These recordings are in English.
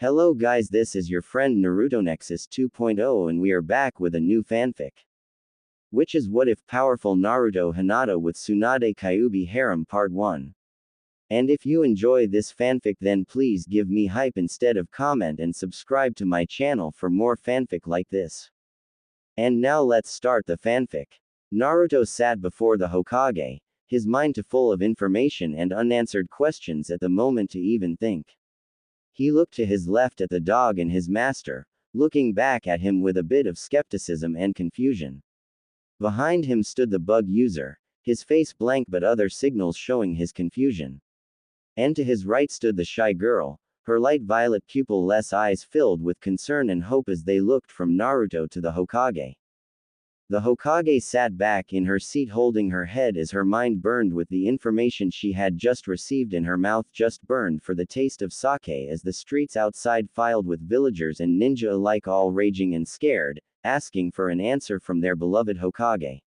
Hello guys, this is your friend Naruto Nexus 2.0 and we are back with a new fanfic. Which is What If Powerful Naruto Hinata with Tsunade Kyuubi Harem Part 1. And if you enjoy this fanfic then please give me hype instead of comment and subscribe to my channel for more fanfic like this. And now let's start the fanfic. Naruto sat before the Hokage, his mind full of information and unanswered questions at the moment to even think. He looked to his left at the dog and his master, looking back at him with a bit of skepticism and confusion. Behind him stood the bug user, his face blank but other signals showing his confusion. And to his right stood the shy girl, her light violet pupil-less eyes filled with concern and hope as they looked from Naruto to the Hokage. The Hokage sat back in her seat holding her head as her mind burned with the information she had just received and her mouth just burned for the taste of sake as the streets outside filled with villagers and ninja alike all raging and scared, asking for an answer from their beloved Hokage.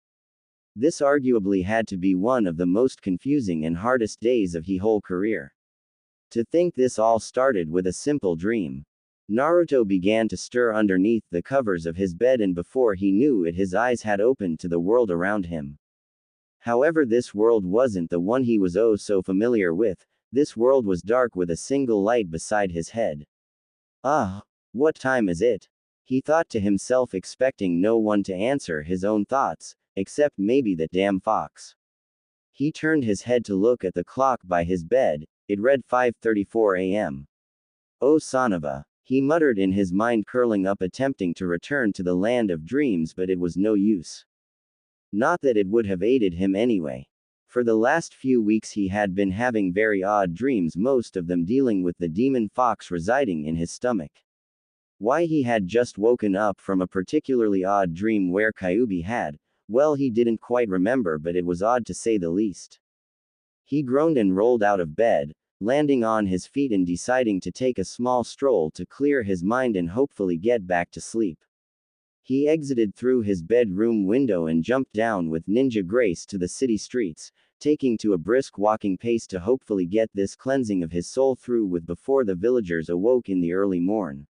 This arguably had to be one of the most confusing and hardest days of his whole career. To think this all started with a simple dream. Naruto began to stir underneath the covers of his bed and before he knew it his eyes had opened to the world around him. However, this world wasn't the one he was oh so familiar with, this world was dark with a single light beside his head. Ah, what time is it? He thought to himself expecting no one to answer his own thoughts, except maybe that damn fox. He turned his head to look at the clock by his bed, it read 5:34 a.m. Oh son of a. He muttered in his mind curling up attempting to return to the land of dreams but it was no use. Not that it would have aided him anyway. For the last few weeks he had been having very odd dreams, most of them dealing with the demon fox residing in his stomach. Why he had just woken up from a particularly odd dream where Kyuubi had, well he didn't quite remember but it was odd to say the least. He groaned and rolled out of bed, landing on his feet and deciding to take a small stroll to clear his mind and hopefully get back to sleep. He exited through his bedroom window and jumped down with ninja grace to the city streets, taking to a brisk walking pace to hopefully get this cleansing of his soul through with before the villagers awoke in the early morn.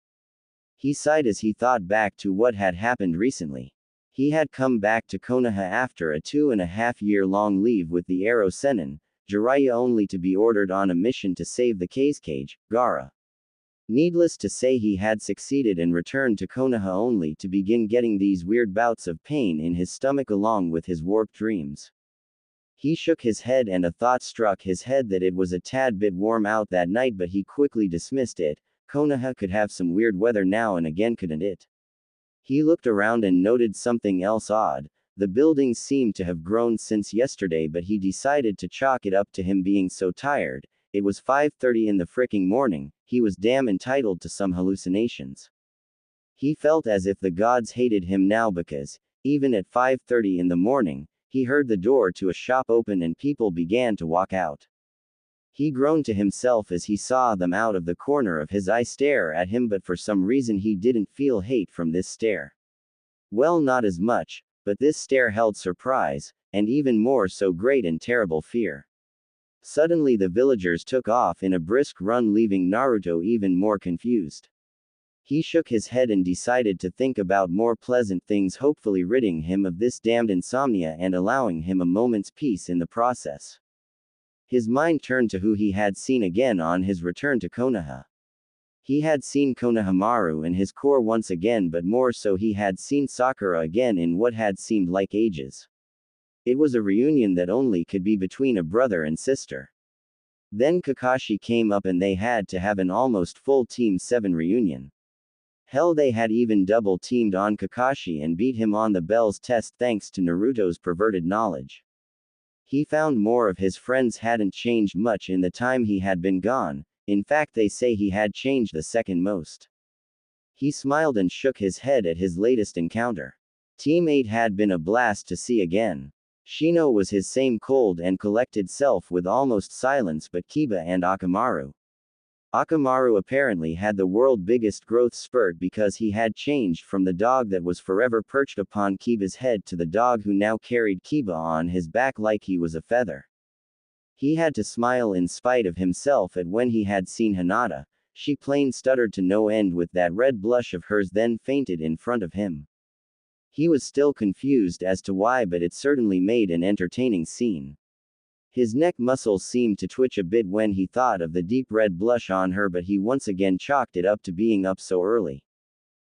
He sighed as he thought back to what had happened recently. He had come back to Konoha after a 2.5-year-long leave with the Arrow Sennin, Jiraiya only to be ordered on a mission to save the Kazekage, Gaara. Needless to say he had succeeded and returned to Konoha only to begin getting these weird bouts of pain in his stomach along with his warped dreams. He shook his head and a thought struck his head that it was a tad bit warm out that night but he quickly dismissed it, Konoha could have some weird weather now and again couldn't it? He looked around and noted something else odd. The buildings seemed to have grown since yesterday but he decided to chalk it up to him being so tired. It was 5:30 in the fricking morning, he was damn entitled to some hallucinations. He felt as if the gods hated him now because, even at 5:30 in the morning, he heard the door to a shop open and people began to walk out. He groaned to himself as he saw them out of the corner of his eye stare at him but for some reason he didn't feel hate from this stare. Well, not as much. But this stare held surprise, and even more so great and terrible fear. Suddenly the villagers took off in a brisk run leaving Naruto even more confused. He shook his head and decided to think about more pleasant things, hopefully ridding him of this damned insomnia and allowing him a moment's peace in the process. His mind turned to who he had seen again on his return to Konoha. He had seen Konohamaru and his core once again but more so he had seen Sakura again in what had seemed like ages. It was a reunion that only could be between a brother and sister. Then Kakashi came up and they had to have an almost full Team 7 reunion. Hell, they had even double teamed on Kakashi and beat him on the Bell's test thanks to Naruto's perverted knowledge. He found more of his friends hadn't changed much in the time he had been gone. In fact, they say he had changed the second most. He smiled and shook his head at his latest encounter. Team 8 had been a blast to see again. Shino was his same cold and collected self with almost silence but Kiba and Akamaru. Akamaru apparently had the world's biggest growth spurt because he had changed from the dog that was forever perched upon Kiba's head to the dog who now carried Kiba on his back like he was a feather. He had to smile in spite of himself at when he had seen Hinata. She plain stuttered to no end with that red blush of hers, then fainted in front of him. He was still confused as to why, but it certainly made an entertaining scene. His neck muscles seemed to twitch a bit when he thought of the deep red blush on her, but he once again chalked it up to being up so early.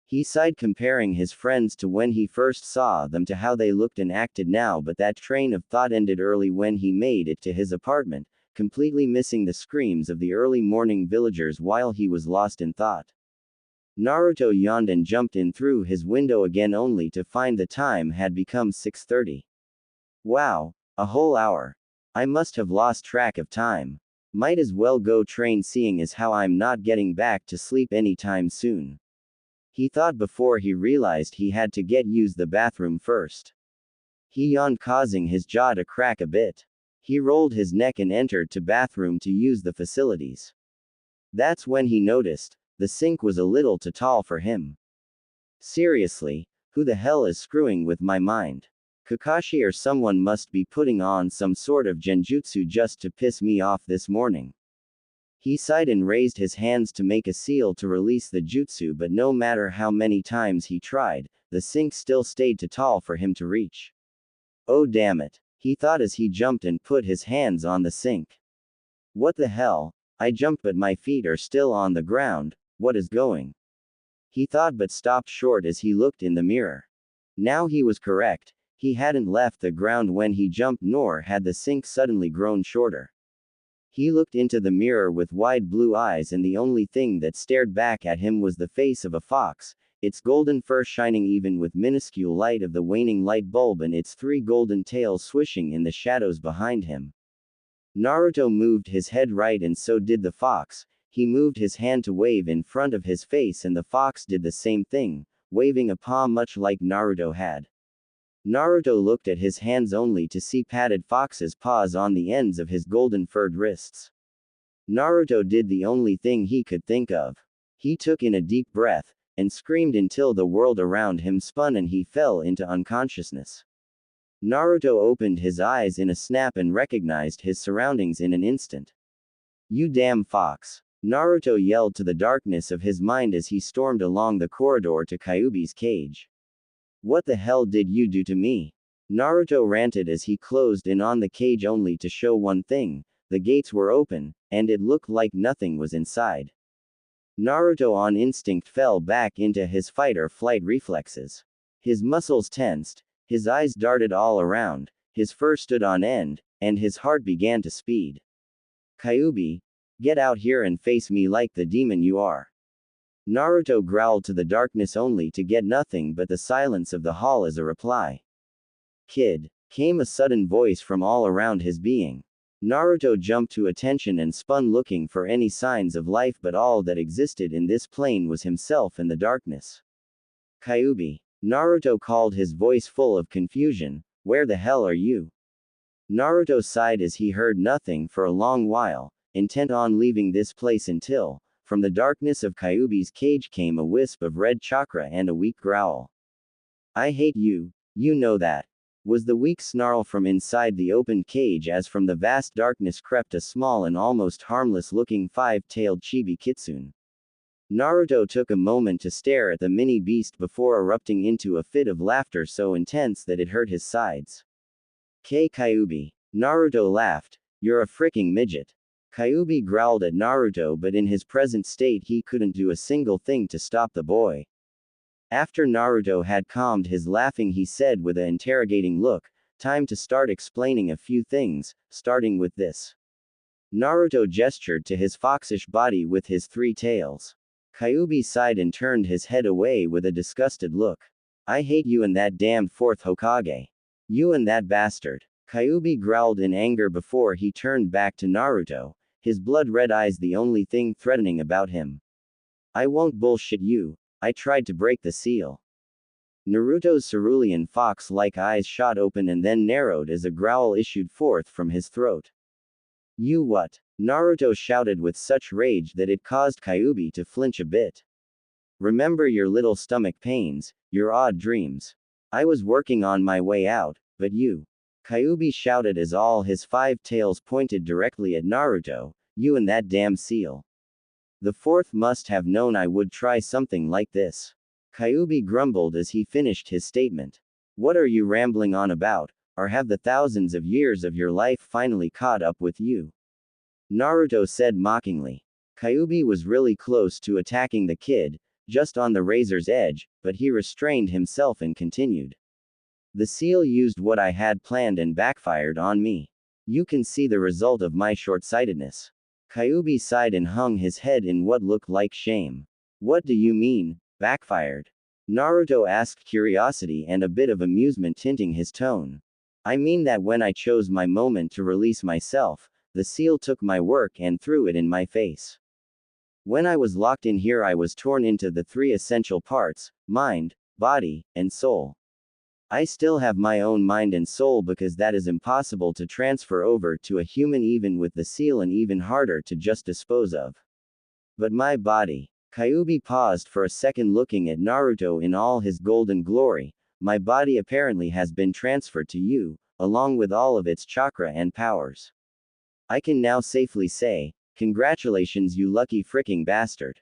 He sighed, comparing his friends to when he first saw them to how they looked and acted now, but that train of thought ended early when he made it to his apartment, completely missing the screams of the early morning villagers while he was lost in thought. Naruto yawned and jumped in through his window again, only to find the time had become 6:30. Wow, a whole hour. I must have lost track of time. Might as well go train, seeing as how I'm not getting back to sleep anytime soon. He thought before he realized he had to use the bathroom first. He yawned, causing his jaw to crack a bit. He rolled his neck and entered the bathroom to use the facilities. That's when he noticed the sink was a little too tall for him. Seriously, who the hell is screwing with my mind? Kakashi or someone must be putting on some sort of genjutsu just to piss me off this morning. He sighed and raised his hands to make a seal to release the jutsu, but no matter how many times he tried, the sink still stayed too tall for him to reach. Oh damn it, he thought as he jumped and put his hands on the sink. What the hell? I jumped but my feet are still on the ground, what is going? He thought, but stopped short as he looked in the mirror. Now he was correct, he hadn't left the ground when he jumped, nor had the sink suddenly grown shorter. He looked into the mirror with wide blue eyes, and the only thing that stared back at him was the face of a fox, its golden fur shining even with minuscule light of the waning light bulb, and its three golden tails swishing in the shadows behind him. Naruto moved his head right, and so did the fox. He moved his hand to wave in front of his face, and the fox did the same thing, waving a paw much like Naruto had. Naruto looked at his hands only to see padded fox's paws on the ends of his golden furred wrists. Naruto did the only thing he could think of. He took in a deep breath, and screamed until the world around him spun and he fell into unconsciousness. Naruto opened his eyes in a snap and recognized his surroundings in an instant. You damn fox! Naruto yelled to the darkness of his mind as he stormed along the corridor to Kyuubi's cage. What the hell did you do to me? Naruto ranted as he closed in on the cage, only to show one thing: the gates were open, and it looked like nothing was inside. Naruto on instinct fell back into his fight or flight reflexes. His muscles tensed, his eyes darted all around, his fur stood on end, and his heart began to speed. Kyuubi, get out here and face me like the demon you are. Naruto growled to the darkness, only to get nothing but the silence of the hall as a reply. Kid, came a sudden voice from all around his being. Naruto jumped to attention and spun, looking for any signs of life, but all that existed in this plane was himself and the darkness. Kyuubi. Naruto called, his voice full of confusion. Where the hell are you? Naruto sighed as he heard nothing for a long while, intent on leaving this place until, from the darkness of Kyuubi's cage came a wisp of red chakra and a weak growl. I hate you, you know that, was the weak snarl from inside the opened cage, as from the vast darkness crept a small and almost harmless-looking five-tailed chibi kitsune. Naruto took a moment to stare at the mini beast before erupting into a fit of laughter so intense that it hurt his sides. Kyuubi. Naruto laughed. You're a fricking midget. Kyuubi growled at Naruto, but in his present state he couldn't do a single thing to stop the boy. After Naruto had calmed his laughing, he said with an interrogating look, time to start explaining a few things, starting with this. Naruto gestured to his foxish body with his three tails. Kyuubi sighed and turned his head away with a disgusted look. I hate you and that damned fourth Hokage. You and that bastard. Kyuubi growled in anger before he turned back to Naruto, his blood-red eyes the only thing threatening about him. I won't bullshit you, I tried to break the seal. Naruto's cerulean fox-like eyes shot open and then narrowed as a growl issued forth from his throat. You what? Naruto shouted with such rage that it caused Kyuubi to flinch a bit. Remember your little stomach pains, your odd dreams. I was working on my way out, but you. Kyuubi shouted as all his five tails pointed directly at Naruto, you and that damn seal. The fourth must have known I would try something like this. Kyuubi grumbled as he finished his statement. What are you rambling on about, or have the thousands of years of your life finally caught up with you? Naruto said mockingly. Kyuubi was really close to attacking the kid, just on the razor's edge, but he restrained himself and continued. The seal used what I had planned and backfired on me. You can see the result of my short-sightedness. Kyuubi sighed and hung his head in what looked like shame. What do you mean, backfired? Naruto asked, curiosity and a bit of amusement tinting his tone. I mean that when I chose my moment to release myself, the seal took my work and threw it in my face. When I was locked in here, I was torn into the three essential parts: mind, body, and soul. I still have my own mind and soul because that is impossible to transfer over to a human even with the seal, and even harder to just dispose of. But my body. Kyuubi paused for a second, looking at Naruto in all his golden glory. My body apparently has been transferred to you, along with all of its chakra and powers. I can now safely say, congratulations, you lucky fricking bastard.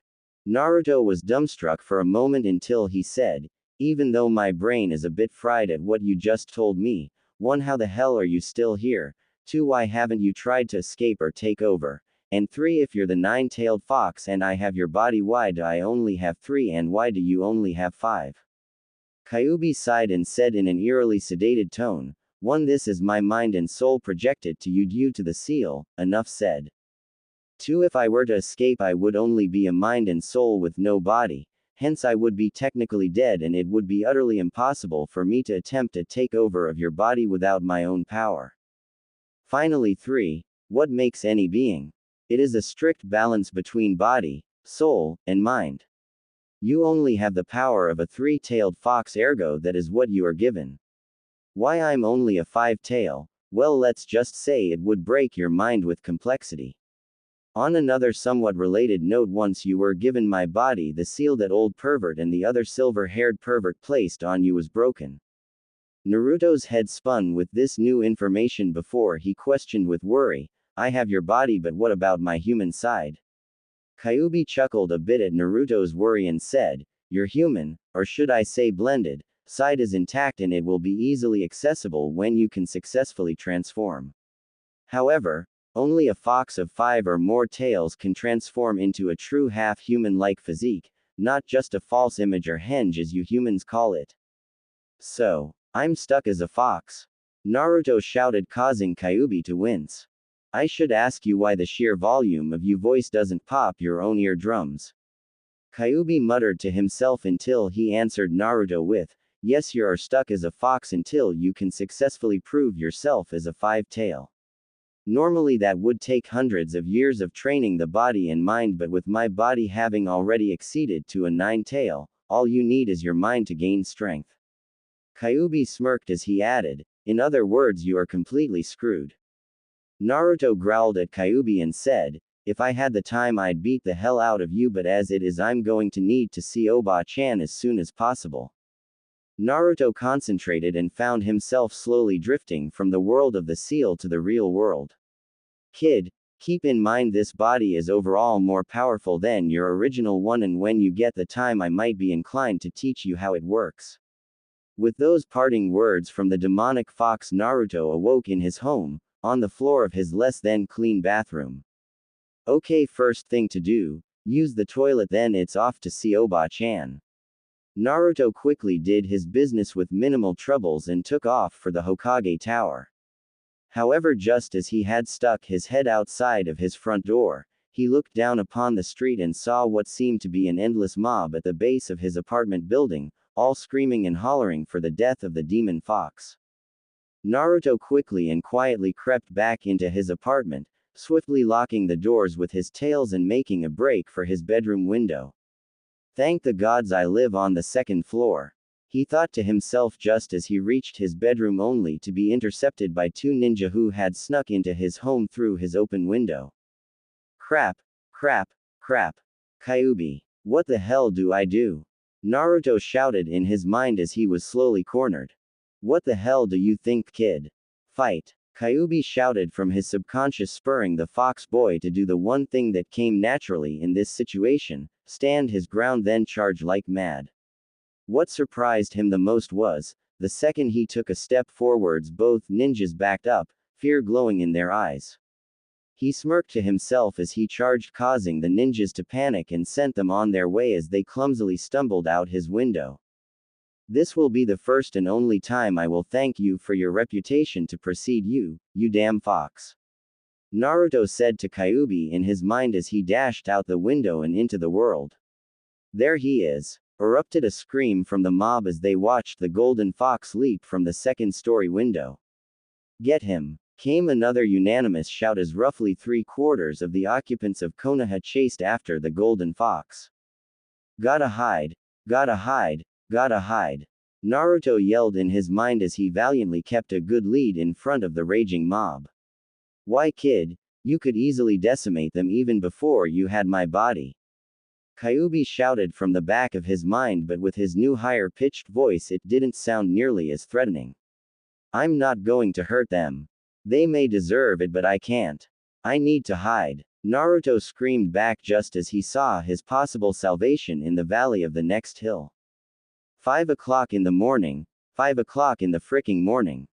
Naruto was dumbstruck for a moment until he said, even though my brain is a bit fried at what you just told me, 1. How the hell are you still here? 2. Why haven't you tried to escape or take over? And 3. If you're the nine-tailed fox and I have your body, why do I only have 3 and why do you only have 5? Kyuubi sighed and said in an eerily sedated tone, 1. This is my mind and soul projected to you due to the seal, enough said. 2. If I were to escape, I would only be a mind and soul with no body. Hence I would be technically dead and it would be utterly impossible for me to attempt a takeover of your body without my own power. Finally 3. What makes any being? It is a strict balance between body, soul, and mind. You only have the power of a three-tailed fox, ergo that is what you are given. Why I'm only a five-tail? Well, let's just say it would break your mind with complexity. On another somewhat related note, once you were given my body, the seal that old pervert and the other silver-haired pervert placed on you was broken. Naruto's head spun with this new information before he questioned with worry, I have your body, but what about my human side? Kyuubi chuckled a bit at Naruto's worry and said, your human, or should I say blended, side is intact and it will be easily accessible when you can successfully transform. However, only a fox of 5 or more tails can transform into a true half-human-like physique, not just a false image or henge as you humans call it. So, I'm stuck as a fox? Naruto shouted, causing Kyuubi to wince. I should ask you why the sheer volume of your voice doesn't pop your own eardrums. Kyuubi muttered to himself until he answered Naruto with, yes, you are stuck as a fox until you can successfully prove yourself as a 5-tail. Normally that would take hundreds of years of training the body and mind, but with my body having already exceeded to a 9-tail, all you need is your mind to gain strength. Kyuubi smirked as he added, in other words, you are completely screwed. Naruto growled at Kyuubi and said, if I had the time I'd beat the hell out of you, but as it is I'm going to need to see Oba-chan as soon as possible. Naruto concentrated and found himself slowly drifting from the world of the seal to the real world. Kid, keep in mind this body is overall more powerful than your original one, and when you get the time I might be inclined to teach you how it works. With those parting words from the demonic fox, Naruto awoke in his home, on the floor of his less than clean bathroom. Okay, first thing to do, use the toilet, then it's off to see Oba-chan. Naruto quickly did his business with minimal troubles and took off for the Hokage Tower. However, just as he had stuck his head outside of his front door, he looked down upon the street and saw what seemed to be an endless mob at the base of his apartment building, all screaming and hollering for the death of the demon fox. Naruto quickly and quietly crept back into his apartment, swiftly locking the doors with his tails and making a break for his bedroom window. Thank the gods I live on the second floor, he thought to himself just as he reached his bedroom, only to be intercepted by 2 ninja who had snuck into his home through his open window. Crap, crap, crap. Kyuubi, what the hell do I do? Naruto shouted in his mind as he was slowly cornered. What the hell do you think, kid? Fight. Kyuubi shouted from his subconscious, spurring the fox boy to do the one thing that came naturally in this situation: stand his ground, then charge like mad. What surprised him the most was, the second he took a step forwards, both ninjas backed up, fear glowing in their eyes. He smirked to himself as he charged, causing the ninjas to panic and sent them on their way as they clumsily stumbled out his window. This will be the first and only time I will thank you for your reputation to precede you, you damn fox. Naruto said to Kyuubi in his mind as he dashed out the window and into the world. There he is! Erupted a scream from the mob as they watched the golden fox leap from the second-story window. Get him! Came another unanimous shout as roughly 3/4 of the occupants of Konoha chased after the golden fox. Gotta hide! Gotta hide! Gotta hide! Naruto yelled in his mind as he valiantly kept a good lead in front of the raging mob. Why, kid, you could easily decimate them even before you had my body. Kyuubi shouted from the back of his mind, but with his new higher-pitched voice it didn't sound nearly as threatening. I'm not going to hurt them. They may deserve it, but I can't. I need to hide. Naruto screamed back just as he saw his possible salvation in the valley of the next hill. 5 o'clock in the morning, 5 o'clock in the fricking morning.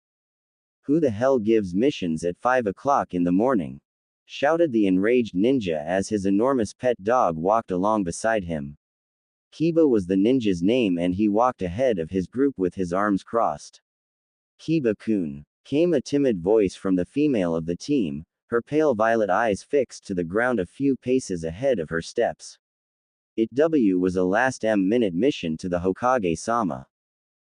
Who the hell gives missions at 5 o'clock in the morning? Shouted the enraged ninja as his enormous pet dog walked along beside him. Kiba was the ninja's name, and he walked ahead of his group with his arms crossed. Kiba-kun. Came a timid voice from the female of the team, her pale violet eyes fixed to the ground a few paces ahead of her steps. It was a last-minute mission to the Hokage-sama.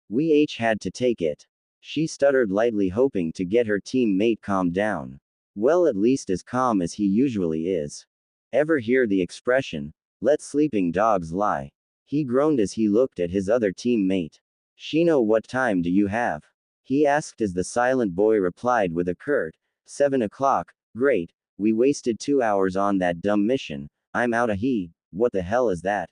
We had to take it. She stuttered lightly, hoping to get her teammate calmed down. Well, at least as calm as he usually is. Ever hear the expression, let sleeping dogs lie? He groaned as he looked at his other teammate. Shino, what time do you have? He asked as the silent boy replied with a curt, 7 o'clock, great, we wasted 2 hours on that dumb mission, I'm outta here, what the hell is that?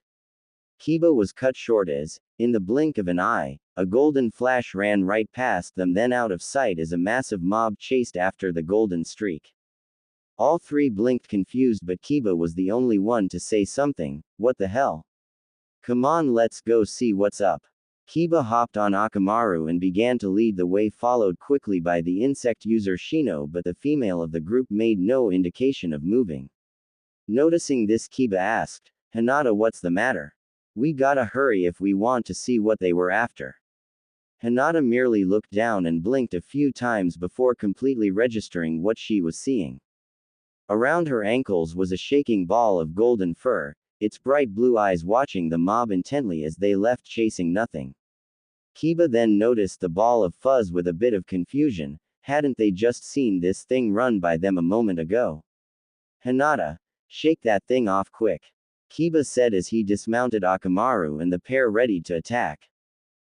Kiba was cut short as, in the blink of an eye, a golden flash ran right past them, then out of sight as a massive mob chased after the golden streak. All three blinked confused, but Kiba was the only one to say something. What the hell? Come on, let's go see what's up. Kiba hopped on Akamaru and began to lead the way, followed quickly by the insect user Shino, but the female of the group made no indication of moving. Noticing this, Kiba asked, Hinata, what's the matter? We gotta hurry if we want to see what they were after. Hinata merely looked down and blinked a few times before completely registering what she was seeing. Around her ankles was a shaking ball of golden fur, its bright blue eyes watching the mob intently as they left, chasing nothing. Kiba then noticed the ball of fuzz with a bit of confusion. Hadn't they just seen this thing run by them a moment ago? Hinata, shake that thing off quick. Kiba said as he dismounted Akamaru and the pair ready to attack.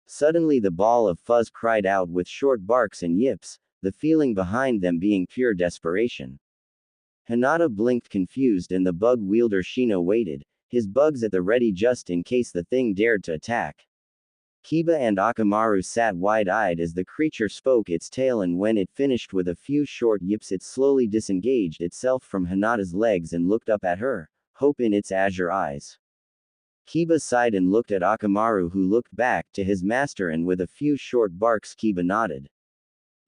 Suddenly the ball of fuzz cried out with short barks and yips, the feeling behind them being pure desperation. Hinata blinked confused and the bug wielder Shino waited, his bugs at the ready just in case the thing dared to attack. Kiba and Akamaru sat wide-eyed as the creature spoke its tail, and when it finished with a few short yips it slowly disengaged itself from Hinata's legs and looked up at her, hope in its azure eyes. Kiba sighed and looked at Akamaru, who looked back to his master, and with a few short barks Kiba nodded.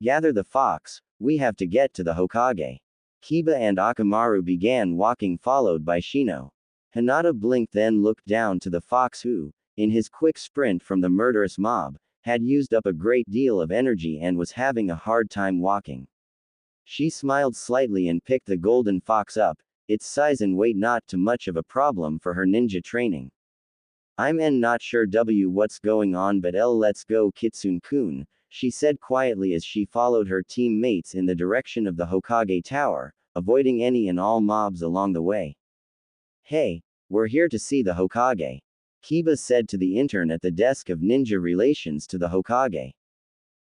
Gather the fox, we have to get to the Hokage. Kiba and Akamaru began walking, followed by Shino. Hinata blinked, then looked down to the fox who, in his quick sprint from the murderous mob, had used up a great deal of energy and was having a hard time walking. She smiled slightly and picked the golden fox up, its size and weight not too much of a problem for her ninja training. I'm not sure what's going on, but let's go, Kitsune-kun, she said quietly as she followed her teammates in the direction of the Hokage Tower, avoiding any and all mobs along the way. Hey, we're here to see the Hokage. Kiba said to the intern at the desk of ninja relations to the Hokage.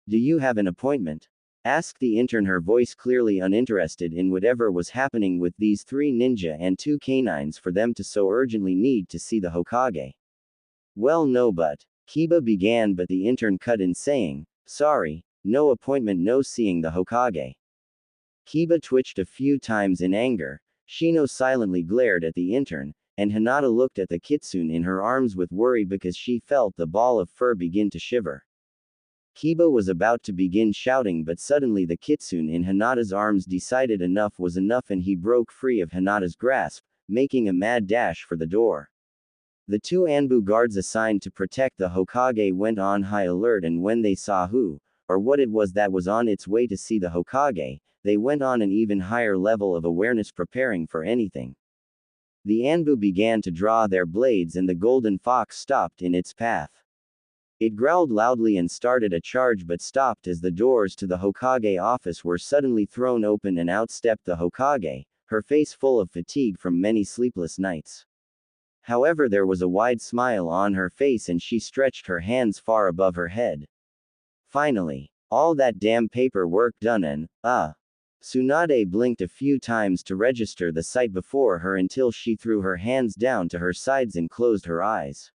Do you have an appointment? Asked the intern, her voice clearly uninterested in whatever was happening with these three ninja and two canines for them to so urgently need to see the Hokage. Well, no, but Kiba began, but the intern cut in saying, sorry, no appointment, no seeing the Hokage. Kiba twitched a few times in anger. Shino silently glared at the intern, and Hinata looked at the kitsune in her arms with worry because she felt the ball of fur begin to shiver. Kiba was about to begin shouting, but suddenly the kitsune in Hinata's arms decided enough was enough and he broke free of Hinata's grasp, making a mad dash for the door. The two Anbu guards assigned to protect the Hokage went on high alert, and when they saw who, or what it was that was on its way to see the Hokage, they went on an even higher level of awareness, preparing for anything. The Anbu began to draw their blades and the golden fox stopped in its path. It growled loudly and started a charge but stopped as the doors to the Hokage office were suddenly thrown open and out stepped the Hokage, her face full of fatigue from many sleepless nights. However, there was a wide smile on her face and she stretched her hands far above her head. Finally, all that damn paperwork done and, Tsunade blinked a few times to register the sight before her until she threw her hands down to her sides and closed her eyes.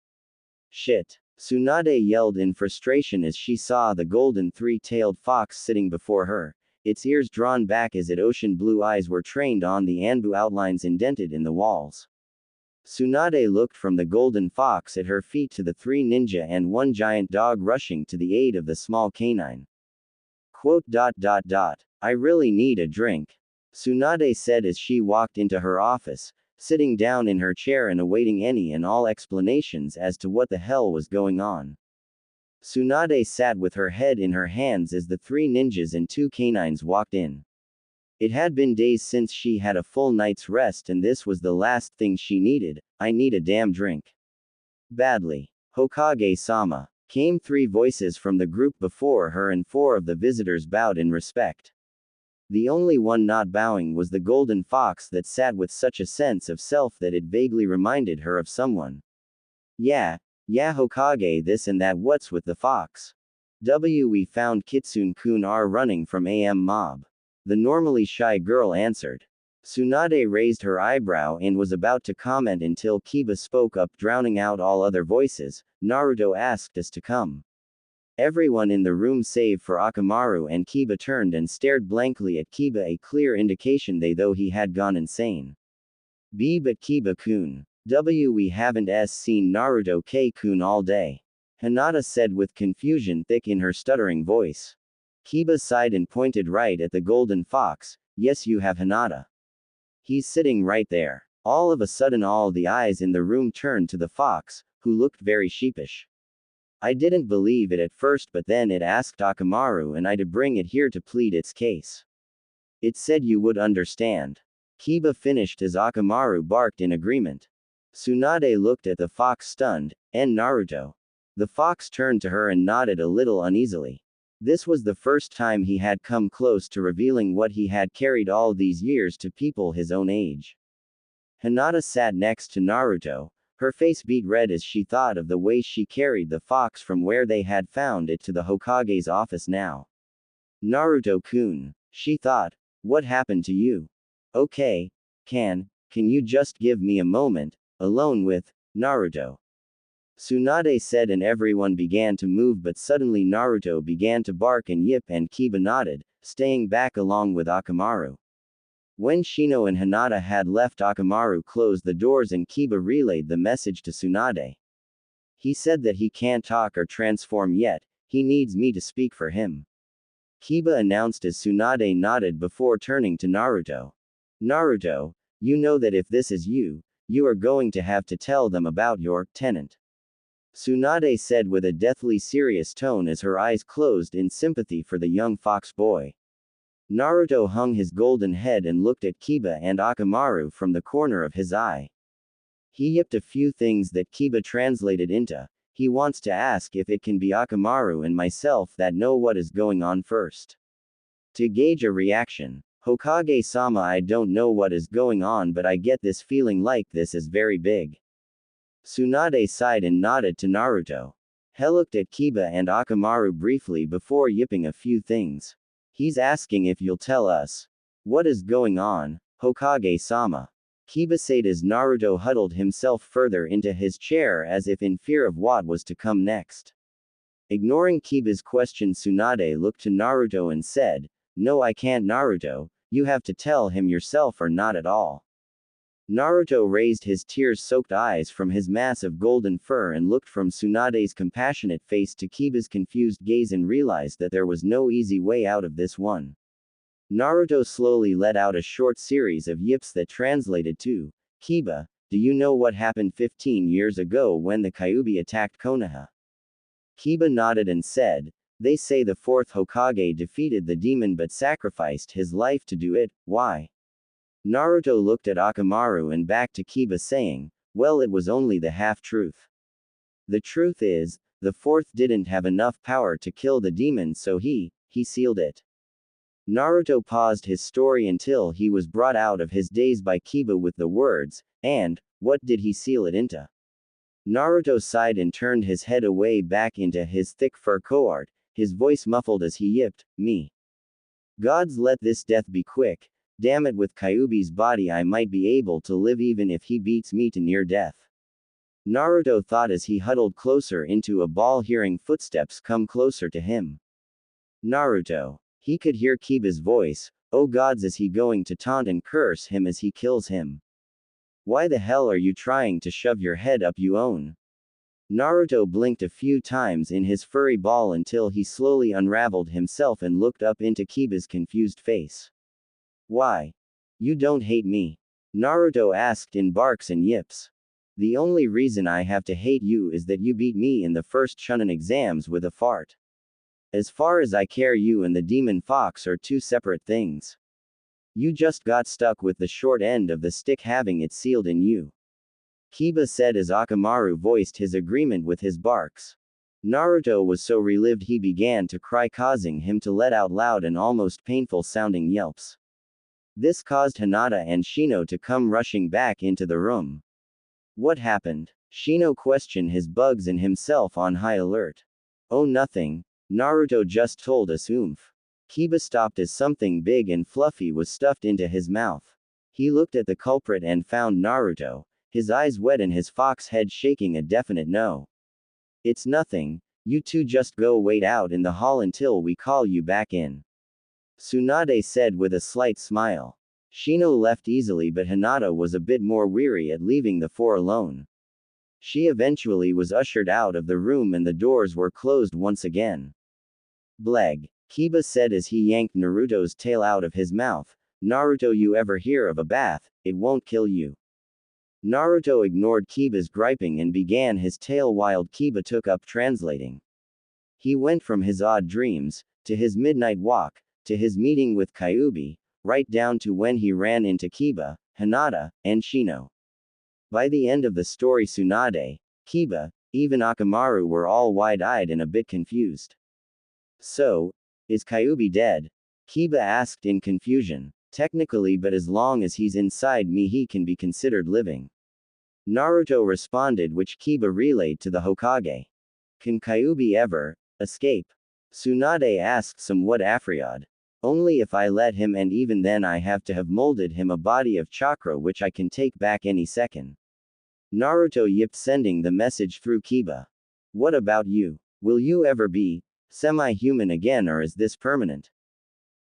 Shit! Tsunade yelled in frustration as she saw the golden three-tailed fox sitting before her, its ears drawn back as its ocean blue eyes were trained on the Anbu outlines indented in the walls. Tsunade looked from the golden fox at her feet to the three ninja and one giant dog rushing to the aid of the small canine. I really need a drink, Tsunade said as she walked into her office, sitting down in her chair and awaiting any and all explanations as to what the hell was going on. Tsunade sat with her head in her hands as the three ninjas and two canines walked in. It had been days since she had a full night's rest and this was the last thing she needed. I need a damn drink. Badly. Hokage-sama. Came three voices from the group before her and four of the visitors bowed in respect. The only one not bowing was the golden fox that sat with such a sense of self that it vaguely reminded her of someone. Yeah Hokage, this and that, what's with the fox? We found Kitsune-kun are running from AM mob. The normally shy girl answered. Tsunade raised her eyebrow and was about to comment until Kiba spoke up, drowning out all other voices. Naruto asked us to come. Everyone in the room save for Akamaru and Kiba turned and stared blankly at Kiba, a clear indication they though he had gone insane. But Kiba-kun. We haven't seen Naruto-kun all day. Hinata said with confusion thick in her stuttering voice. Kiba sighed and pointed right at the golden fox. Yes, you have, Hinata. He's sitting right there. All of a sudden all the eyes in the room turned to the fox, who looked very sheepish. I didn't believe it at first, but then it asked Akamaru and I to bring it here to plead its case. It said you would understand. Kiba finished as Akamaru barked in agreement. Tsunade looked at the fox stunned, and Naruto. The fox turned to her and nodded a little uneasily. This was the first time he had come close to revealing what he had carried all these years to people his own age. Hinata sat next to Naruto. Her face beat red as she thought of the way she carried the fox from where they had found it to the Hokage's office now. Naruto-kun, she thought, what happened to you? Okay, can you just give me a moment, alone with Naruto? Tsunade said and everyone began to move, but suddenly Naruto began to bark and yip and Kiba nodded, staying back along with Akamaru. When Shino and Hinata had left, Akamaru closed the doors and Kiba relayed the message to Tsunade. He said that he can't talk or transform yet, he needs me to speak for him. Kiba announced as Tsunade nodded before turning to Naruto. Naruto, you know that if this is you are going to have to tell them about your tenant. Tsunade said with a deathly serious tone as her eyes closed in sympathy for the young fox boy. Naruto hung his golden head and looked at Kiba and Akamaru from the corner of his eye. He yipped a few things that Kiba translated into, he wants to ask if it can be Akamaru and myself that know what is going on first. To gauge a reaction. Hokage-sama, I don't know what is going on, but I get this feeling like this is very big. Tsunade sighed and nodded to Naruto. He looked at Kiba and Akamaru briefly before yipping a few things. He's asking if you'll tell us. What is going on, Hokage-sama? Kiba said as Naruto huddled himself further into his chair as if in fear of what was to come next. Ignoring Kiba's question, Tsunade looked to Naruto and said, No, I can't, Naruto, You have to tell him yourself or not at all. Naruto raised his tears-soaked eyes from his mass of golden fur and looked from Tsunade's compassionate face to Kiba's confused gaze and realized that there was no easy way out of this one. Naruto slowly let out a short series of yips that translated to, Kiba, do you know what happened 15 years ago when the Kyuubi attacked Konoha? Kiba nodded and said, they say the fourth Hokage defeated the demon but sacrificed his life to do it, why? Naruto looked at Akamaru and back to Kiba saying, well, it was only the half-truth. The truth is, the fourth didn't have enough power to kill the demon so he sealed it. Naruto paused his story until he was brought out of his daze by Kiba with the words, and, what did he seal it into? Naruto sighed and turned his head away back into his thick fur coat, his voice muffled as he yipped, me. Gods let this death be quick, damn it with Kyuubi's body I might be able to live even if he beats me to near death. Naruto thought as he huddled closer into a ball hearing footsteps come closer to him. Naruto. He could hear Kiba's voice, oh gods is he going to taunt and curse him as he kills him? Why the hell are you trying to shove your head up you own? Naruto blinked a few times in his furry ball until he slowly unraveled himself and looked up into Kiba's confused face. Why? You don't hate me? Naruto asked in barks and yips. The only reason I have to hate you is that you beat me in the first Chunin exams with a fart. As far as I care, you and the demon fox are two separate things. You just got stuck with the short end of the stick having it sealed in you. Kiba said as Akamaru voiced his agreement with his barks. Naruto was so relieved he began to cry, causing him to let out loud and almost painful sounding yelps. This caused Hinata and Shino to come rushing back into the room. What happened? Shino questioned his bugs and himself on high alert. Oh, nothing. Naruto just told us oomph. Kiba stopped as something big and fluffy was stuffed into his mouth. He looked at the culprit and found Naruto, his eyes wet and his fox head shaking a definite no. It's nothing, you two just go wait out in the hall until we call you back in. Tsunade said with a slight smile. Shino left easily but Hinata was a bit more weary at leaving the four alone. She eventually was ushered out of the room and the doors were closed once again. Bleg. Kiba said as he yanked Naruto's tail out of his mouth, Naruto, you ever hear of a bath, it won't kill you. Naruto ignored Kiba's griping and began his tale while Kiba took up translating. He went from his odd dreams, to his midnight walk, to his meeting with Kyuubi, right down to when he ran into Kiba, Hinata, and Shino. By the end of the story, Tsunade, Kiba, even Akamaru were all wide-eyed and a bit confused. So, is Kyuubi dead? Kiba asked in confusion. Technically, but as long as he's inside me he can be considered living. Naruto responded, which Kiba relayed to the Hokage. Can Kyuubi ever escape? Tsunade asked somewhat afraid. Only if I let him, and even then I have to have molded him a body of chakra which I can take back any second. Naruto yipped, sending the message through Kiba. What about you? Will you ever be semi-human again, or is this permanent?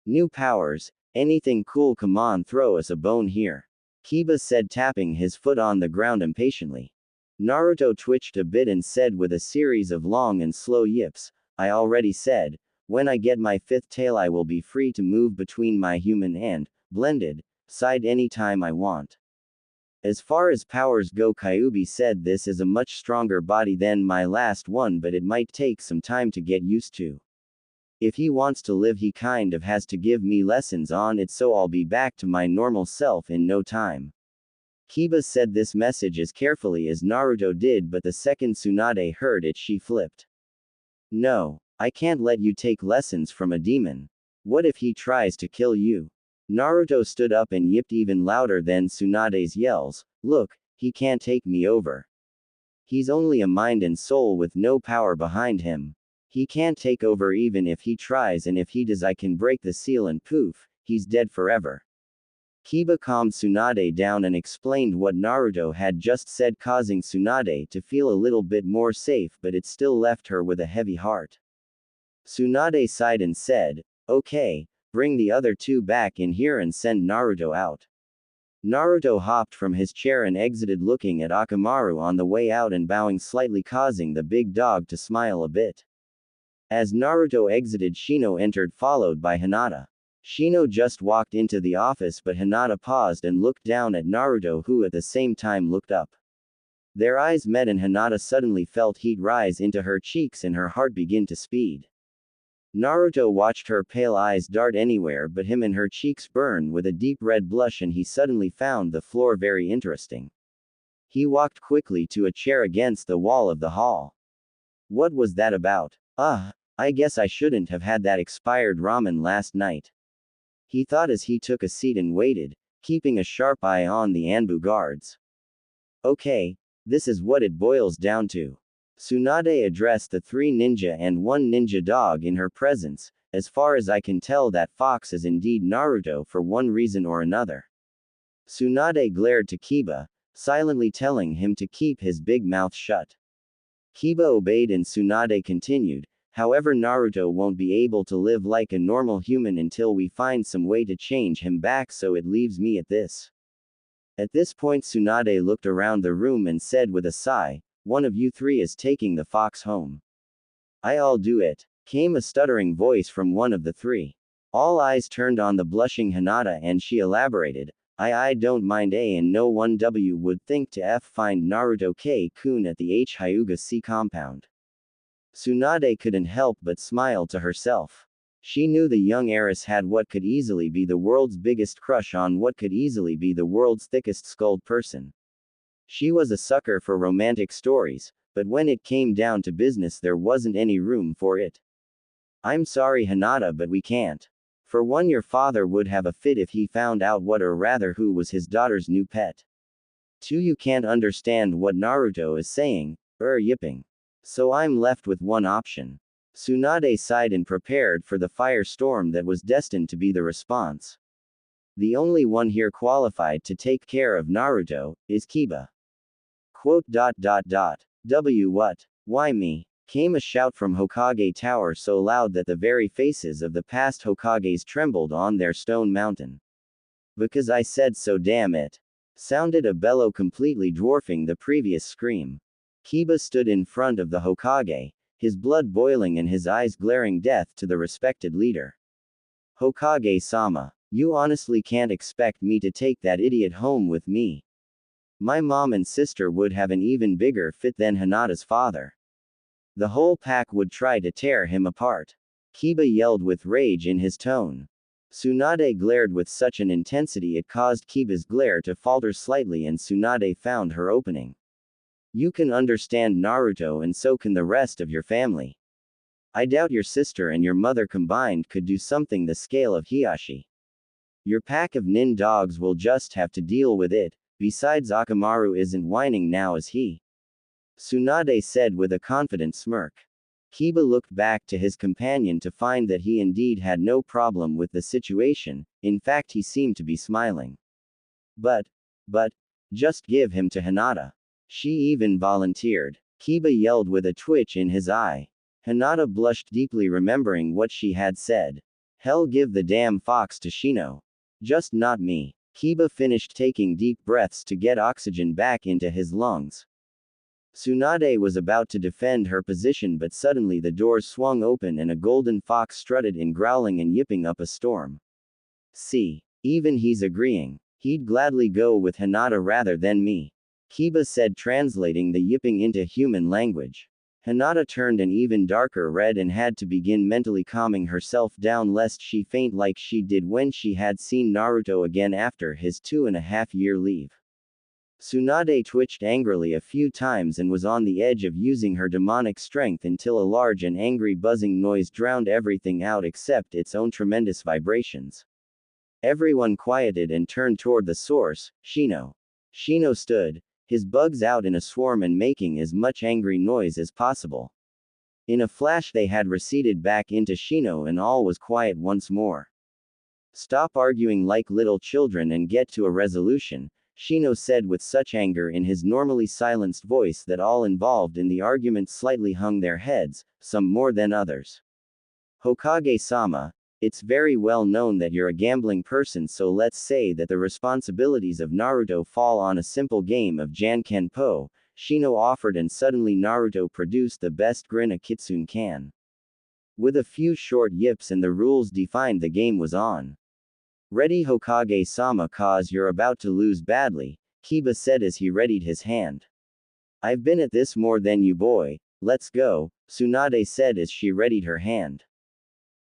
New powers, anything cool, come on, throw us a bone here. Kiba said, tapping his foot on the ground impatiently. Naruto twitched a bit and said with a series of long and slow yips, I already said, when I get my fifth tail I will be free to move between my human and blended side anytime I want. As far as powers go, Kyuubi said, this is a much stronger body than my last one, but it might take some time to get used to. If he wants to live he kind of has to give me lessons on it, so I'll be back to my normal self in no time. Kiba said this message as carefully as Naruto did, but the second Tsunade heard it she flipped. No, I can't let you take lessons from a demon. What if he tries to kill you? Naruto stood up and yipped even louder than Tsunade's yells, look, he can't take me over. He's only a mind and soul with no power behind him. He can't take over even if he tries, and if he does I can break the seal and poof, he's dead forever. Kiba calmed Tsunade down and explained what Naruto had just said, causing Tsunade to feel a little bit more safe, but it still left her with a heavy heart. Tsunade sighed and said, okay, Bring the other two back in here and send Naruto out. Naruto hopped from his chair and exited, looking at Akamaru on the way out and bowing slightly, causing the big dog to smile a bit. As Naruto exited, Shino entered, followed by Hinata. Shino just walked into the office, but Hinata paused and looked down at Naruto, who at the same time looked up. Their eyes met and Hinata suddenly felt heat rise into her cheeks and her heart begin to speed. Naruto watched her pale eyes dart anywhere but him and her cheeks burn with a deep red blush, and he suddenly found the floor very interesting. He walked quickly to a chair against the wall of the hall. What was that about? I guess I shouldn't have had that expired ramen last night, he thought as he took a seat and waited, keeping a sharp eye on the Anbu guards. Okay, this is what it boils down to. Tsunade addressed the 3 ninja and 1 ninja dog in her presence. As far as I can tell, that fox is indeed Naruto for one reason or another. Tsunade glared to Kiba, silently telling him to keep his big mouth shut. Kiba obeyed and Tsunade continued, however, Naruto won't be able to live like a normal human until we find some way to change him back, so it leaves me at this. At this point Tsunade looked around the room and said with a sigh, one of you 3 is taking the fox home. I'll do it, came a stuttering voice from one of the 3. All eyes turned on the blushing Hinata and she elaborated, I don't mind, and no one would think to find Naruto K-kun at the Hyuga C compound. Tsunade couldn't help but smile to herself. She knew the young heiress had what could easily be the world's biggest crush on what could easily be the world's thickest skulled person. She was a sucker for romantic stories, but when it came down to business there wasn't any room for it. I'm sorry Hinata, but we can't. For one, your father would have a fit if he found out what, or rather who, was his daughter's new pet. 2, you can't understand what Naruto is saying, yipping. So I'm left with one option. Tsunade sighed and prepared for the firestorm that was destined to be the response. The only one here qualified to take care of Naruto is Kiba. Quote. What? Why me? Came a shout from Hokage Tower so loud that the very faces of the past Hokages trembled on their stone mountain. Because I said so, damn it. Sounded a bellow completely dwarfing the previous scream. Kiba stood in front of the Hokage, his blood boiling and his eyes glaring death to the respected leader. Hokage-sama, you honestly can't expect me to take that idiot home with me. My mom and sister would have an even bigger fit than Hinata's father. The whole pack would try to tear him apart. Kiba yelled with rage in his tone. Tsunade glared with such an intensity it caused Kiba's glare to falter slightly, and Tsunade found her opening. You can understand Naruto, and so can the rest of your family. I doubt your sister and your mother combined could do something the scale of Hiashi. Your pack of nin dogs will just have to deal with it. Besides, Akamaru isn't whining now, is he? Tsunade said with a confident smirk. Kiba looked back to his companion to find that he indeed had no problem with the situation, in fact he seemed to be smiling. But, just give him to Hinata. She even volunteered. Kiba yelled with a twitch in his eye. Hinata blushed deeply, remembering what she had said. Hell, give the damn fox to Shino. Just not me. Kiba finished taking deep breaths to get oxygen back into his lungs. Tsunade was about to defend her position, but suddenly the doors swung open and a golden fox strutted in, growling and yipping up a storm. See, even he's agreeing. He'd gladly go with Hinata rather than me, Kiba said, translating the yipping into human language. Hinata turned an even darker red and had to begin mentally calming herself down lest she faint like she did when she had seen Naruto again after his 2.5-year leave. Tsunade twitched angrily a few times and was on the edge of using her demonic strength until a large and angry buzzing noise drowned everything out except its own tremendous vibrations. Everyone quieted and turned toward the source, Shino. Shino stood, his bugs out in a swarm and making as much angry noise as possible. In a flash they had receded back into Shino and all was quiet once more. Stop arguing like little children and get to a resolution, Shino said with such anger in his normally silenced voice that all involved in the argument slightly hung their heads, some more than others. Hokage-sama, It's very well known that you're a gambling person, so let's say that the responsibilities of Naruto fall on a simple game of Jankenpo, Shino offered, and suddenly Naruto produced the best grin a kitsune can. With a few short yips and the rules defined, the game was on. Ready Hokage-sama, cause you're about to lose badly, Kiba said as he readied his hand. I've been at this more than you, boy, let's go, Tsunade said as she readied her hand.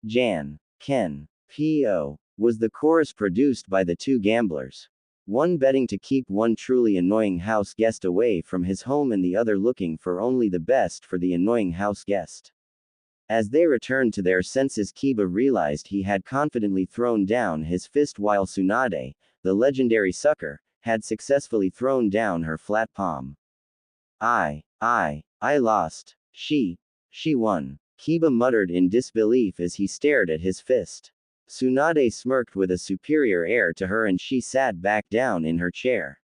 Jan. Ken. P.O. was the chorus produced by the two gamblers. One betting to keep one truly annoying house guest away from his home and the other looking for only the best for the annoying house guest. As they returned to their senses, Kiba realized he had confidently thrown down his fist while Tsunade, the legendary sucker, had successfully thrown down her flat palm. I lost. She won. Kiba muttered in disbelief as he stared at his fist. Tsunade smirked with a superior air to her and she sat back down in her chair.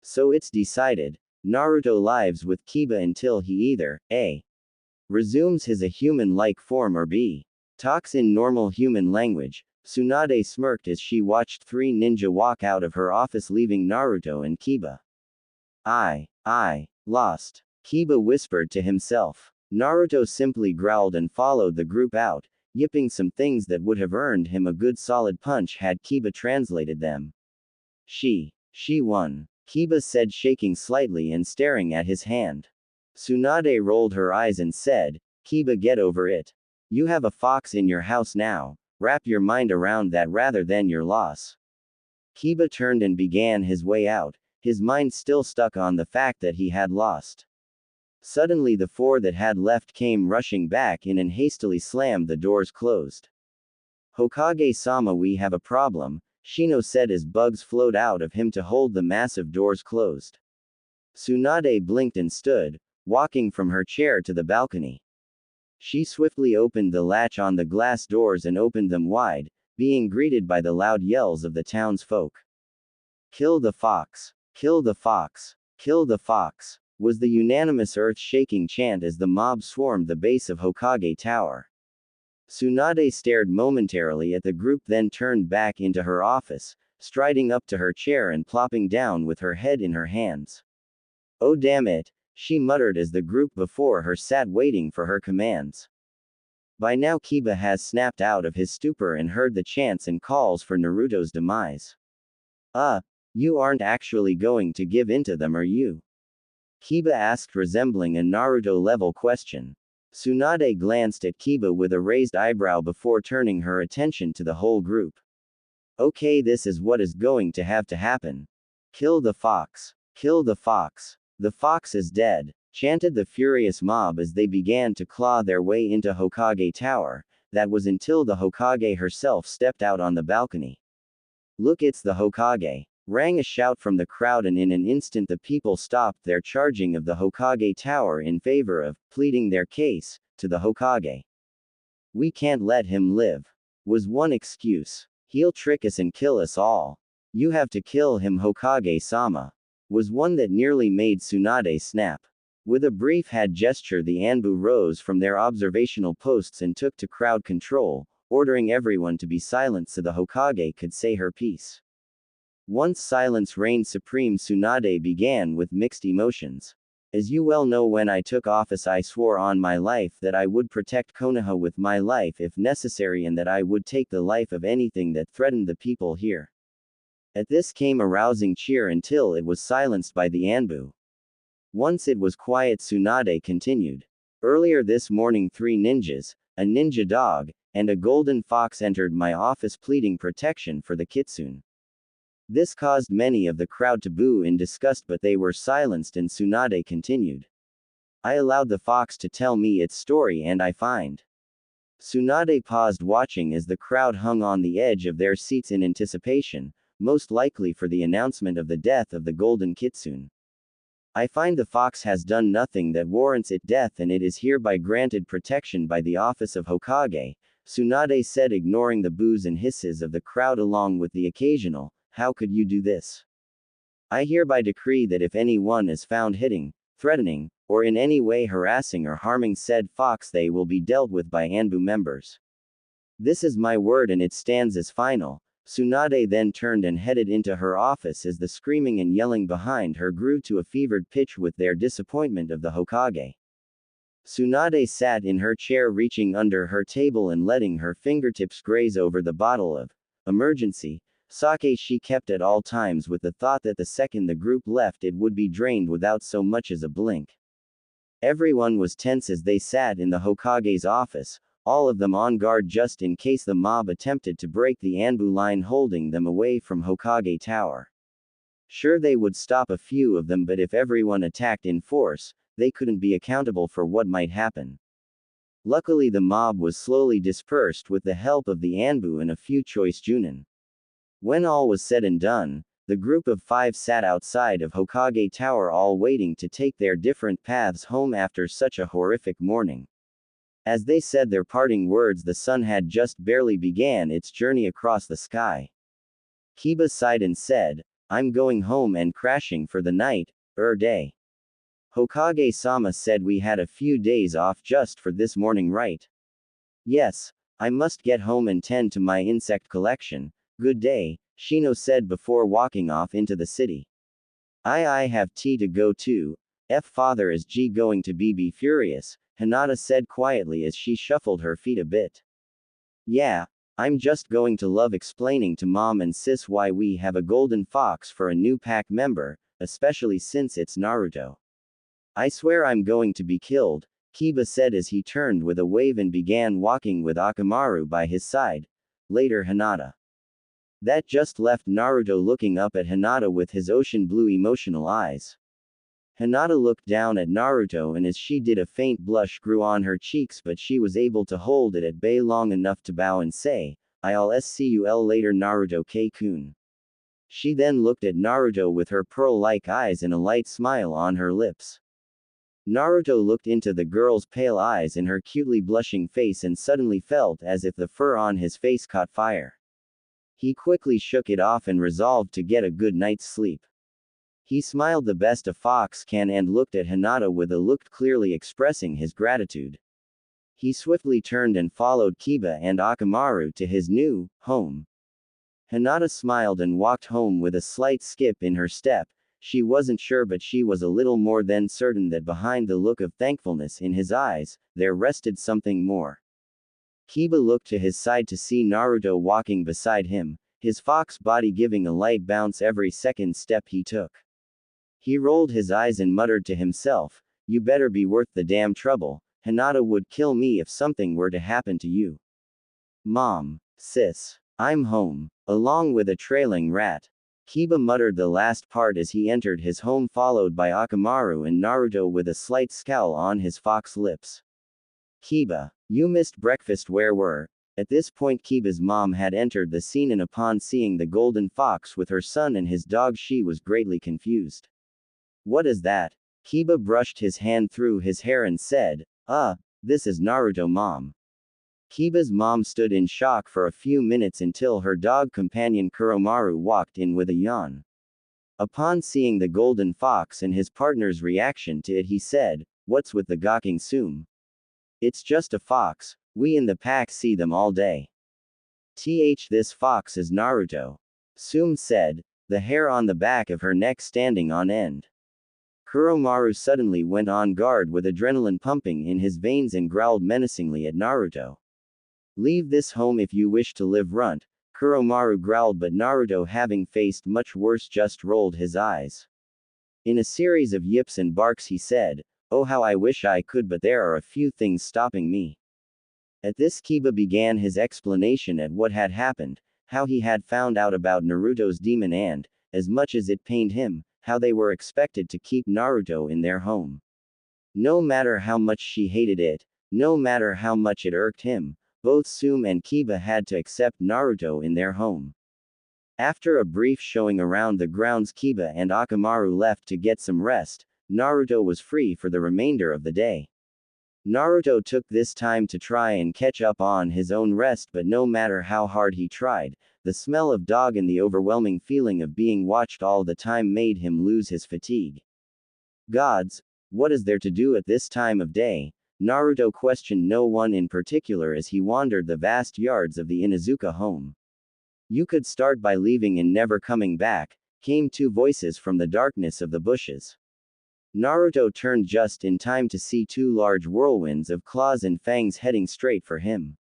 So it's decided. Naruto lives with Kiba until he either A. resumes his a human-like form or B. talks in normal human language. Tsunade smirked as she watched three ninja walk out of her office, leaving Naruto and Kiba. I lost. Kiba whispered to himself. Naruto simply growled and followed the group out, yipping some things that would have earned him a good solid punch had Kiba translated them. She won. Kiba said, shaking slightly and staring at his hand. Tsunade rolled her eyes and said, Kiba, get over it. You have a fox in your house now, wrap your mind around that rather than your loss. Kiba turned and began his way out, his mind still stuck on the fact that he had lost. Suddenly the four that had left came rushing back in and hastily slammed the doors closed. Hokage-sama, we have a problem, Shino said as bugs flowed out of him to hold the massive doors closed. Tsunade blinked and stood, walking from her chair to the balcony. She swiftly opened the latch on the glass doors and opened them wide, being greeted by the loud yells of the townsfolk. Kill the fox! Kill the fox! Kill the fox! Was the unanimous earth-shaking chant as the mob swarmed the base of Hokage Tower. Tsunade stared momentarily at the group, then turned back into her office, striding up to her chair and plopping down with her head in her hands. Oh damn it, she muttered as the group before her sat waiting for her commands. By now Kiba has snapped out of his stupor and heard the chants and calls for Naruto's demise. You aren't actually going to give in to them, are you? Kiba asked, resembling a Naruto-level question. Tsunade glanced at Kiba with a raised eyebrow before turning her attention to the whole group. Okay, this is what is going to have to happen. Kill the fox. Kill the fox. The fox is dead, chanted the furious mob as they began to claw their way into Hokage Tower. That was until the Hokage herself stepped out on the balcony. Look, it's the Hokage! Rang a shout from the crowd, and in an instant the people stopped their charging of the Hokage Tower in favor of pleading their case to the Hokage. We can't let him live, was one excuse. He'll trick us and kill us all. You have to kill him, Hokage-sama, was one that nearly made Tsunade snap. With a brief head gesture, the Anbu rose from their observational posts and took to crowd control, ordering everyone to be silent so the Hokage could say her piece. Once silence reigned supreme, Tsunade began with mixed emotions. As you well know, when I took office I swore on my life that I would protect Konoha with my life if necessary, and that I would take the life of anything that threatened the people here. At this came a rousing cheer until it was silenced by the Anbu. Once it was quiet, Tsunade continued. Earlier this morning 3 ninjas, a ninja dog, and a golden fox entered my office pleading protection for the kitsune. This caused many of the crowd to boo in disgust, but they were silenced, and Tsunade continued. I allowed the fox to tell me its story, and I find. Tsunade paused, watching as the crowd hung on the edge of their seats in anticipation, most likely for the announcement of the death of the golden kitsune. I find the fox has done nothing that warrants its death, and it is hereby granted protection by the office of Hokage, Tsunade said, ignoring the boos and hisses of the crowd along with the occasional, how could you do this? I hereby decree that if anyone is found hitting, threatening, or in any way harassing or harming said fox, they will be dealt with by Anbu members. This is my word and it stands as final. Tsunade then turned and headed into her office as the screaming and yelling behind her grew to a fevered pitch with their disappointment of the Hokage. Tsunade sat in her chair reaching under her table and letting her fingertips graze over the bottle of emergency sake she kept at all times with the thought that the second the group left it would be drained without so much as a blink. Everyone was tense as they sat in the Hokage's office, all of them on guard just in case the mob attempted to break the Anbu line holding them away from Hokage Tower. Sure, they would stop a few of them, but if everyone attacked in force, they couldn't be accountable for what might happen. Luckily, the mob was slowly dispersed with the help of the Anbu and a few choice Junin. When all was said and done, the group of 5 sat outside of Hokage Tower, all waiting to take their different paths home after such a horrific morning. As they said their parting words, the sun had just barely began its journey across the sky. Kiba sighed and said, "I'm going home and crashing for the night, day." Hokage-sama said, "We had a few days off just for this morning, right?" "Yes, I must get home and tend to my insect collection. Good day," Shino said before walking off into the city. I have tea to go too. Father is going to be furious," Hinata said quietly as she shuffled her feet a bit. "Yeah, I'm just going to love explaining to mom and sis why we have a golden fox for a new pack member, especially since it's Naruto. I swear I'm going to be killed," Kiba said as he turned with a wave and began walking with Akamaru by his side. Later, Hinata. That just left Naruto looking up at Hinata with his ocean blue emotional eyes. Hinata looked down at Naruto and as she did a faint blush grew on her cheeks, but she was able to hold it at bay long enough to bow and say, "I'll see you later, Naruto-kun." She then looked at Naruto with her pearl-like eyes and a light smile on her lips. Naruto looked into the girl's pale eyes and her cutely blushing face and suddenly felt as if the fur on his face caught fire. He quickly shook it off and resolved to get a good night's sleep. He smiled the best a fox can and looked at Hinata with a look clearly expressing his gratitude. He swiftly turned and followed Kiba and Akamaru to his new home. Hinata smiled and walked home with a slight skip in her step. She wasn't sure, but she was a little more than certain that behind the look of thankfulness in his eyes, there rested something more. Kiba looked to his side to see Naruto walking beside him, his fox body giving a light bounce every second step he took. He rolled his eyes and muttered to himself, "You better be worth the damn trouble. Hinata would kill me if something were to happen to you." "Mom, sis, I'm home," along with a trailing rat. Kiba muttered the last part as he entered his home, followed by Akamaru and Naruto with a slight scowl on his fox lips. "Kiba, you missed breakfast, where were?" At this point Kiba's mom had entered the scene and upon seeing the golden fox with her son and his dog she was greatly confused. "What is that?" Kiba brushed his hand through his hair and said, This is Naruto, mom." Kiba's mom stood in shock for a few minutes until her dog companion Kuromaru walked in with a yawn. Upon seeing the golden fox and his partner's reaction to it, he said, "What's with the gawking, Sum? It's just a fox, we in the pack see them all day." This fox is Naruto," Sum said, the hair on the back of her neck standing on end. Kuromaru suddenly went on guard with adrenaline pumping in his veins and growled menacingly at Naruto. "Leave this home if you wish to live, runt," Kuromaru growled, but Naruto, having faced much worse, just rolled his eyes. In a series of yips and barks he said, "Oh, how I wish I could, but there are a few things stopping me." At this Kiba began his explanation at what had happened, how he had found out about Naruto's demon and, as much as it pained him, how they were expected to keep Naruto in their home. No matter how much she hated it, no matter how much it irked him, both Sum and Kiba had to accept Naruto in their home. After a brief showing around the grounds, Kiba and Akamaru left to get some rest. Naruto was free for the remainder of the day. Naruto took this time to try and catch up on his own rest, but no matter how hard he tried, the smell of dog and the overwhelming feeling of being watched all the time made him lose his fatigue. Gods, what is there to do at this time of day? Naruto questioned no one in particular as he wandered the vast yards of the Inuzuka home. You could start by leaving and never coming back, came two voices from the darkness of the bushes. Naruto turned just in time to see two large whirlwinds of claws and fangs heading straight for him.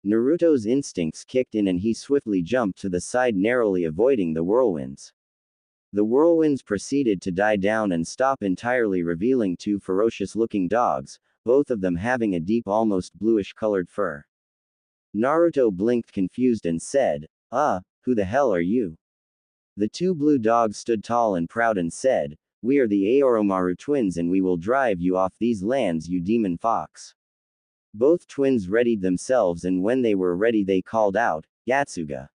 Naruto's instincts kicked in and he swiftly jumped to the side, narrowly avoiding the whirlwinds. The whirlwinds proceeded to die down and stop entirely, revealing two ferocious-looking dogs, both of them having a deep, almost bluish-colored fur. Naruto blinked confused and said, who the hell are you? The two blue dogs stood tall and proud and said, "We are the Oromaru twins and we will drive you off these lands, you demon fox." Both twins readied themselves and when they were ready they called out, "Yatsuga."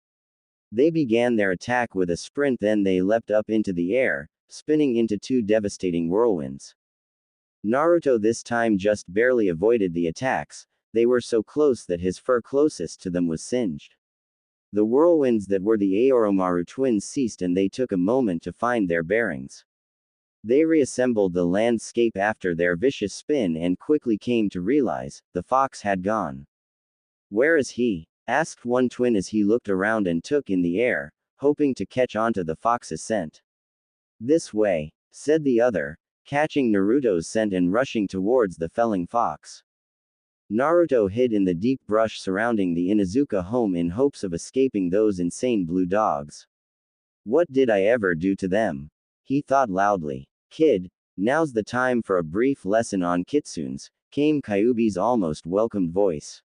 They began their attack with a sprint, then they leapt up into the air, spinning into two devastating whirlwinds. Naruto this time just barely avoided the attacks, they were so close that his fur closest to them was singed. The whirlwinds that were the Oromaru twins ceased and they took a moment to find their bearings. They reassembled the landscape after their vicious spin and quickly came to realize, the fox had gone. "Where is he?" asked one twin as he looked around and took in the air, hoping to catch onto the fox's scent. "This way," said the other, catching Naruto's scent and rushing towards the felling fox. Naruto hid in the deep brush surrounding the Inuzuka home in hopes of escaping those insane blue dogs. "What did I ever do to them?" he thought loudly. "Kid, now's the time for a brief lesson on kitsunes," came Kyuubi's almost welcomed voice.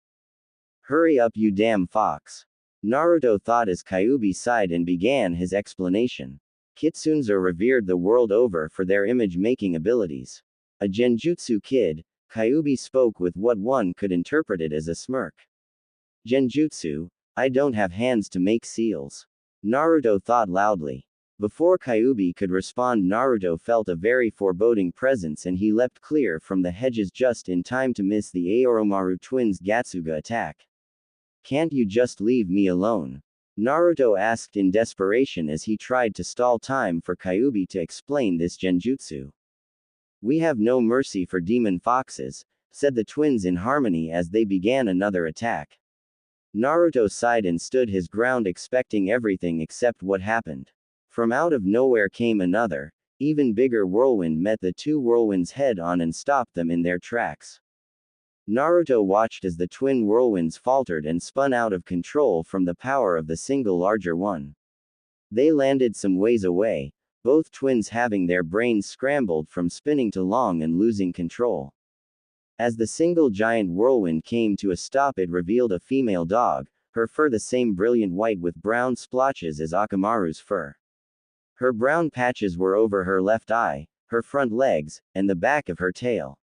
"Hurry up, you damn fox," Naruto thought as Kyuubi sighed and began his explanation. Kitsunes are revered the world over for their image-making abilities. A genjutsu kid, Kyuubi spoke with what one could interpret it as a smirk. "Genjutsu? I don't have hands to make seals," Naruto thought loudly. Before Kyuubi could respond, Naruto felt a very foreboding presence and he leapt clear from the hedges just in time to miss the Oromaru twins' Gatsuga attack. "Can't you just leave me alone?" Naruto asked in desperation as he tried to stall time for Kyuubi to explain this genjutsu. "We have no mercy for demon foxes," said the twins in harmony as they began another attack. Naruto sighed and stood his ground, expecting everything except what happened. From out of nowhere came another, even bigger whirlwind, met the two whirlwinds head on and stopped them in their tracks. Naruto watched as the twin whirlwinds faltered and spun out of control from the power of the single larger one. They landed some ways away, both twins having their brains scrambled from spinning too long and losing control. As the single giant whirlwind came to a stop, it revealed a female dog, her fur the same brilliant white with brown splotches as Akamaru's fur. Her brown patches were over her left eye, her front legs, and the back of her tail.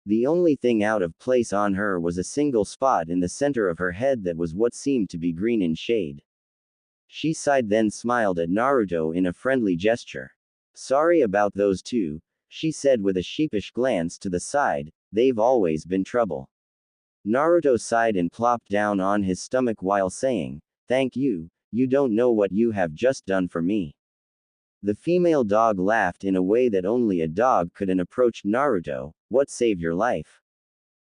The only thing out of place on her was a single spot in the center of her head that was what seemed to be green in shade. She sighed, then smiled at Naruto in a friendly gesture. "Sorry about those two," she said with a sheepish glance to the side, "they've always been trouble." Naruto sighed and plopped down on his stomach while saying, "Thank you, you don't know what you have just done for me." The female dog laughed in a way that only a dog could and approached Naruto. "What saved your life?"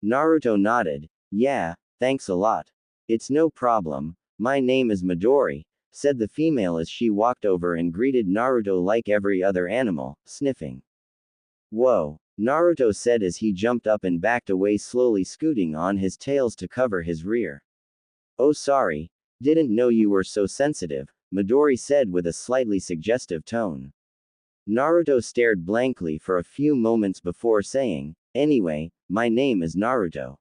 Naruto nodded. "Yeah, thanks a lot. It's no problem. My name is Midori," said the female as she walked over and greeted Naruto like every other animal, sniffing. "Whoa," Naruto said as he jumped up and backed away, slowly scooting on his tails to cover his rear. "Oh, sorry. Didn't know you were so sensitive," Midori said with a slightly suggestive tone. Naruto stared blankly for a few moments before saying, "Anyway, my name is Naruto.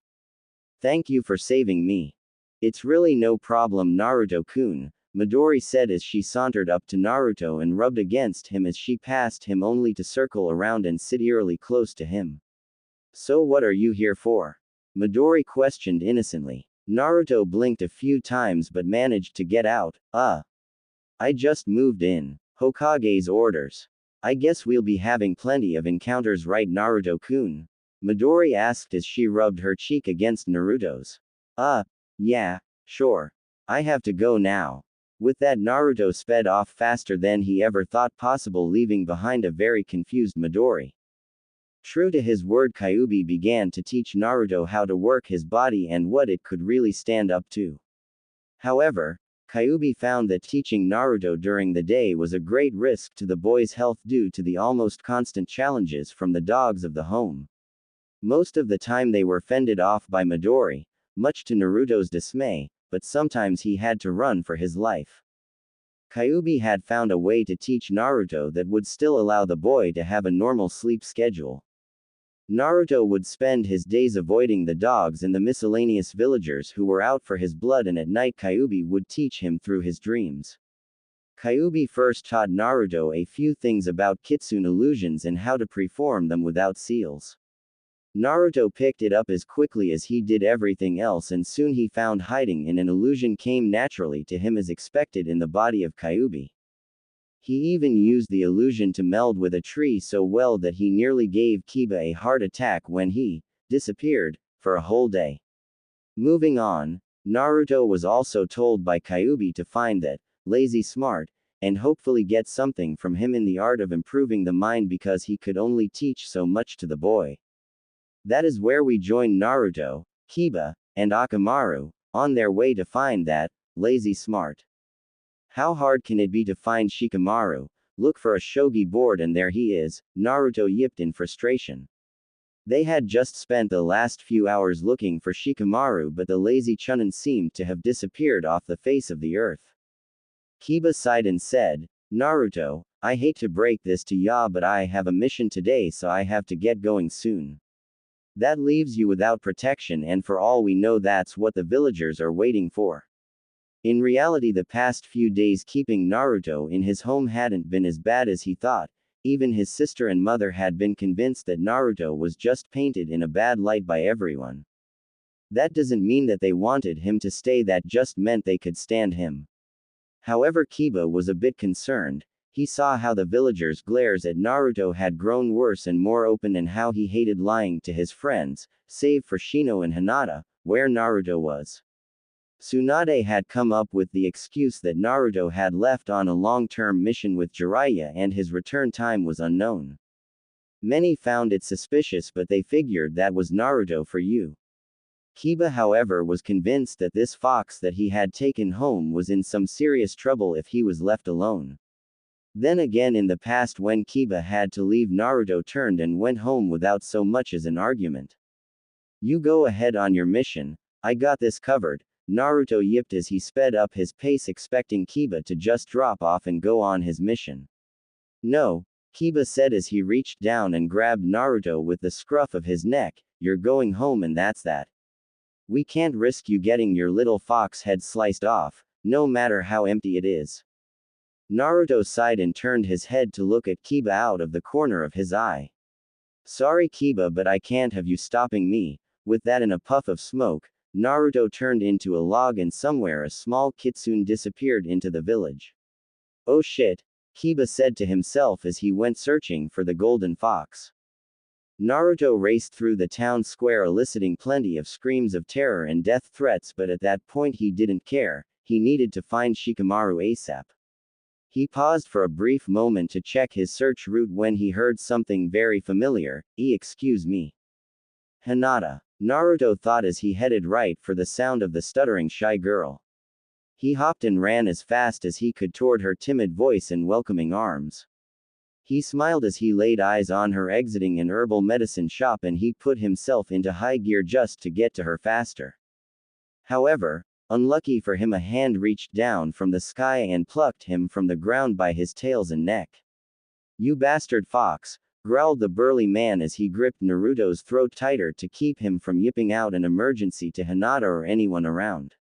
Thank you for saving me." "It's really no problem, Naruto-kun," Midori said as she sauntered up to Naruto and rubbed against him as she passed him only to circle around and sit eerily close to him. "So what are you here for?" Midori questioned innocently. Naruto blinked a few times but managed to get out, "I just moved in. Hokage's orders. I guess we'll be having plenty of encounters, right, Naruto-kun?" Midori asked as she rubbed her cheek against Naruto's. Yeah, sure. I have to go now." With that, Naruto sped off faster than he ever thought possible, leaving behind a very confused Midori. True to his word, Kyuubi began to teach Naruto how to work his body and what it could really stand up to. However, Kyuubi found that teaching Naruto during the day was a great risk to the boy's health due to the almost constant challenges from the dogs of the home. Most of the time they were fended off by Midori, much to Naruto's dismay, but sometimes he had to run for his life. Kyuubi had found a way to teach Naruto that would still allow the boy to have a normal sleep schedule. Naruto would spend his days avoiding the dogs and the miscellaneous villagers who were out for his blood, and at night Kyuubi would teach him through his dreams. Kyuubi first taught Naruto a few things about kitsune illusions and how to perform them without seals. Naruto picked it up as quickly as he did everything else, and soon he found hiding in an illusion came naturally to him as expected in the body of Kyuubi. He even used the illusion to meld with a tree so well that he nearly gave Kiba a heart attack when he disappeared for a whole day. Moving on, Naruto was also told by Kyuubi to find that lazy smart and hopefully get something from him in the art of improving the mind, because he could only teach so much to the boy. That is where we join Naruto, Kiba, and Akamaru on their way to find that lazy smart. How hard can it be to find Shikamaru? Look for a shogi board and there he is, Naruto yipped in frustration. They had just spent the last few hours looking for Shikamaru, but the lazy Chunin seemed to have disappeared off the face of the earth. Kiba sighed and said, Naruto, I hate to break this to ya, but I have a mission today, so I have to get going soon. That leaves you without protection, and for all we know that's what the villagers are waiting for. In reality, the past few days keeping Naruto in his home hadn't been as bad as he thought. Even his sister and mother had been convinced that Naruto was just painted in a bad light by everyone. That doesn't mean that they wanted him to stay, that just meant they could stand him. However, Kiba was a bit concerned. He saw how the villagers' glares at Naruto had grown worse and more open, and how he hated lying to his friends, save for Shino and Hinata, where Naruto was. Tsunade had come up with the excuse that Naruto had left on a long-term mission with Jiraiya and his return time was unknown. Many found it suspicious, but they figured that was Naruto for you. Kiba, however, was convinced that this fox that he had taken home was in some serious trouble if he was left alone. Then again, in the past when Kiba had to leave, Naruto turned and went home without so much as an argument. You go ahead on your mission, I got this covered, Naruto yipped as he sped up his pace, expecting Kiba to just drop off and go on his mission. No, Kiba said as he reached down and grabbed Naruto with the scruff of his neck, you're going home and that's that. We can't risk you getting your little fox head sliced off, no matter how empty it is. Naruto sighed and turned his head to look at Kiba out of the corner of his eye. Sorry Kiba, but I can't have you stopping me. With that and a puff of smoke, Naruto turned into a log and somewhere a small kitsune disappeared into the village. Oh shit, Kiba said to himself as he went searching for the golden fox. Naruto raced through the town square, eliciting plenty of screams of terror and death threats, but at that point he didn't care. He needed to find Shikamaru ASAP. He paused for a brief moment to check his search route when he heard something very familiar. Excuse me. Hinata, Naruto thought as he headed right for the sound of the stuttering shy girl. He hopped and ran as fast as he could toward her timid voice and welcoming arms. He smiled as he laid eyes on her exiting an herbal medicine shop, and he put himself into high gear just to get to her faster. However, unlucky for him, a hand reached down from the sky and plucked him from the ground by his tails and neck. You bastard fox, growled the burly man as he gripped Naruto's throat tighter to keep him from yipping out an emergency to Hinata or anyone around.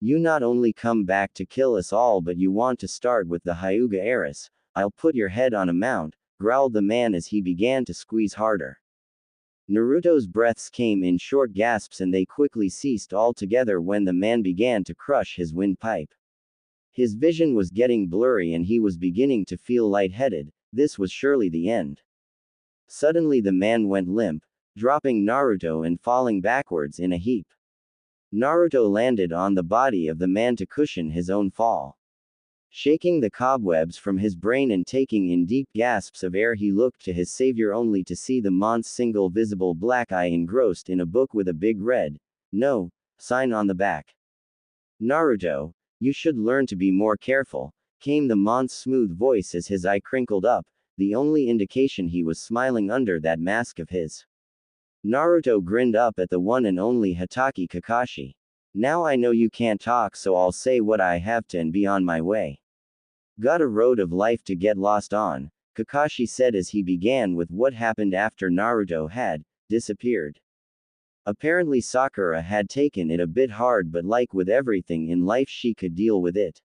You not only come back to kill us all, but you want to start with the Hyuga heiress. I'll put your head on a mount, growled the man as he began to squeeze harder. Naruto's breaths came in short gasps and they quickly ceased altogether when the man began to crush his windpipe. His vision was getting blurry and he was beginning to feel lightheaded. This was surely the end. Suddenly the man went limp, dropping Naruto and falling backwards in a heap. Naruto landed on the body of the man to cushion his own fall. Shaking the cobwebs from his brain and taking in deep gasps of air, he looked to his savior only to see the mont's single visible black eye engrossed in a book with a big red "No" sign on the back. Naruto, you should learn to be more careful, came the mont's smooth voice as his eye crinkled up, the only indication he was smiling under that mask of his. Naruto grinned up at the one and only Hatake Kakashi. Now I know you can't talk, so I'll say what I have to and be on my way. Got a road of life to get lost on, Kakashi said as he began with what happened after Naruto had disappeared. Apparently Sakura had taken it a bit hard, but like with everything in life, she could deal with it.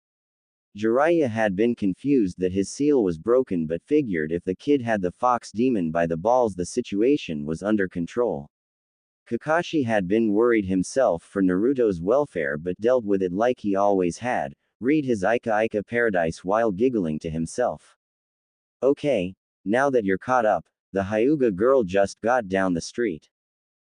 Jiraiya had been confused that his seal was broken, but figured if the kid had the fox demon by the balls, the situation was under control. Kakashi had been worried himself for Naruto's welfare, but dealt with it like he always had, read his Ika Ika paradise while giggling to himself. Okay, now that you're caught up, the Hyuga girl just got down the street.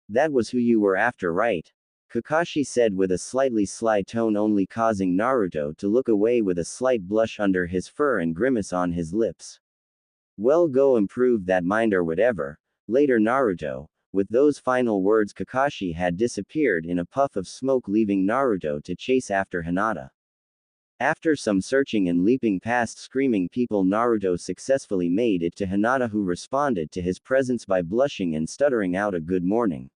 That was who you were after, right? Kakashi said with a slightly sly tone, only causing Naruto to look away with a slight blush under his fur and grimace on his lips. Well, go improve that mind or whatever. Later, Naruto. With those final words, Kakashi had disappeared in a puff of smoke, leaving Naruto to chase after Hinata. After some searching and leaping past screaming people, Naruto successfully made it to Hinata, who responded to his presence by blushing and stuttering out a good morning.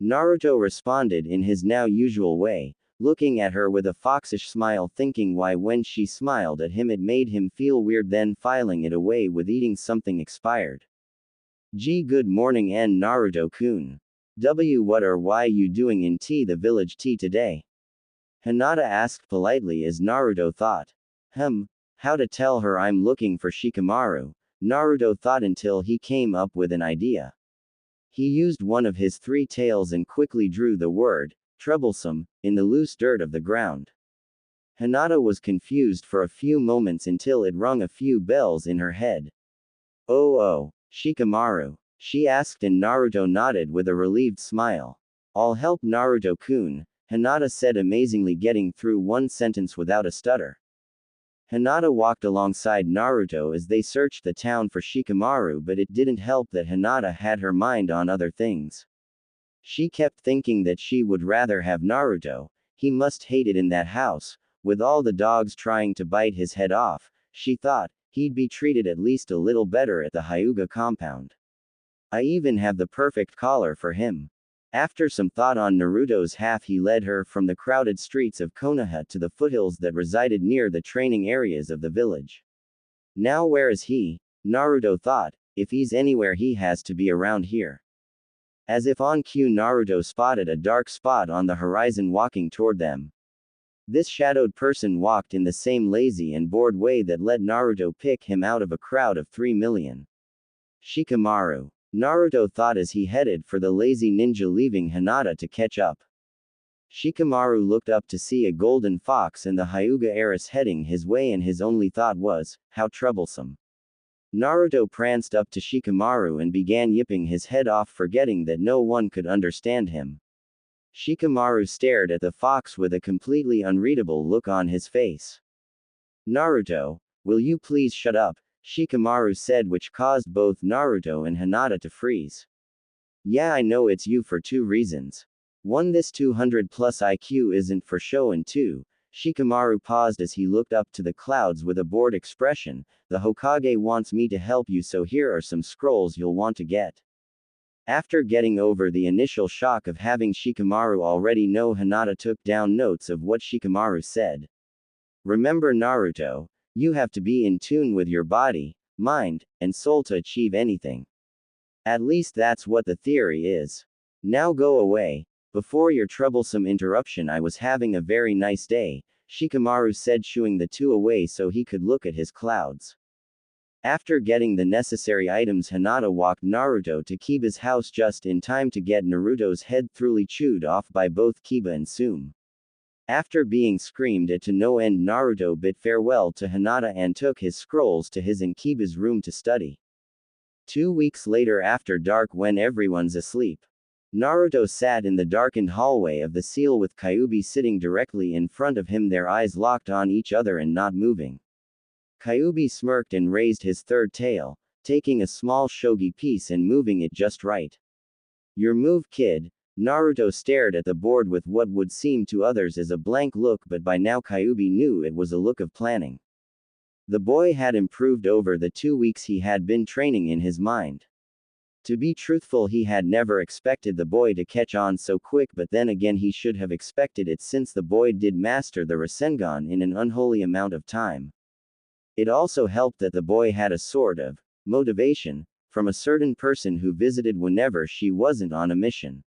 Naruto responded in his now usual way, looking at her with a foxish smile, thinking why when she smiled at him it made him feel weird, then filing it away with eating something expired. Gee, good morning and Naruto-kun. What or why you doing in the village tea today? Hinata asked politely as Naruto thought. How to tell her I'm looking for Shikamaru? Naruto thought until he came up with an idea. He used one of his three tails and quickly drew the word, troublesome, in the loose dirt of the ground. Hinata was confused for a few moments until it rung a few bells in her head. Oh, Shikamaru? She asked, and Naruto nodded with a relieved smile. I'll help Naruto-kun, Hinata said, amazingly getting through one sentence without a stutter. Hinata walked alongside Naruto as they searched the town for Shikamaru, but it didn't help that Hinata had her mind on other things. She kept thinking that she would rather have Naruto. He must hate it in that house, with all the dogs trying to bite his head off. She thought, he'd be treated at least a little better at the Hyuga compound. I even have the perfect collar for him. After some thought on Naruto's half, he led her from the crowded streets of Konoha to the foothills that resided near the training areas of the village. Now where is he? Naruto thought, if he's anywhere he has to be around here. As if on cue, Naruto spotted a dark spot on the horizon walking toward them. This shadowed person walked in the same lazy and bored way that let Naruto pick him out of a crowd of 3 million. Shikamaru. Naruto thought as he headed for the lazy ninja, leaving Hinata to catch up. Shikamaru looked up to see a golden fox and the Hyuga heiress heading his way, and his only thought was, how troublesome. Naruto pranced up to Shikamaru and began yipping his head off, forgetting that no one could understand him. Shikamaru stared at the fox with a completely unreadable look on his face. Naruto, will you please shut up? Shikamaru said, which caused both Naruto and Hinata to freeze. Yeah, I know it's you for two reasons. One, this 200 plus IQ isn't for show, and two, Shikamaru paused as he looked up to the clouds with a bored expression, the Hokage wants me to help you, so here are some scrolls you'll want to get. After getting over the initial shock of having Shikamaru already know, Hinata took down notes of what Shikamaru said. Remember, Naruto, you have to be in tune with your body, mind, and soul to achieve anything. At least that's what the theory is. Now go away. Before your troublesome interruption, I was having a very nice day, Shikamaru said, shooing the two away so he could look at his clouds. After getting the necessary items, Hinata walked Naruto to Kiba's house just in time to get Naruto's head thoroughly chewed off by both Kiba and Tsume. After being screamed at to no end, Naruto bid farewell to Hinata and took his scrolls to his and Kiba's room to study. 2 weeks later, after dark, when everyone's asleep, Naruto sat in the darkened hallway of the seal with Kyuubi sitting directly in front of him, their eyes locked on each other and not moving. Kyuubi smirked and raised his third tail, taking a small shogi piece and moving it just right. Your move, kid. Naruto stared at the board with what would seem to others as a blank look, but by now Kyuubi knew it was a look of planning. The boy had improved over the 2 weeks he had been training in his mind. To be truthful, he had never expected the boy to catch on so quick, but then again he should have expected it since the boy did master the Rasengan in an unholy amount of time. It also helped that the boy had a sort of motivation from a certain person who visited whenever she wasn't on a mission.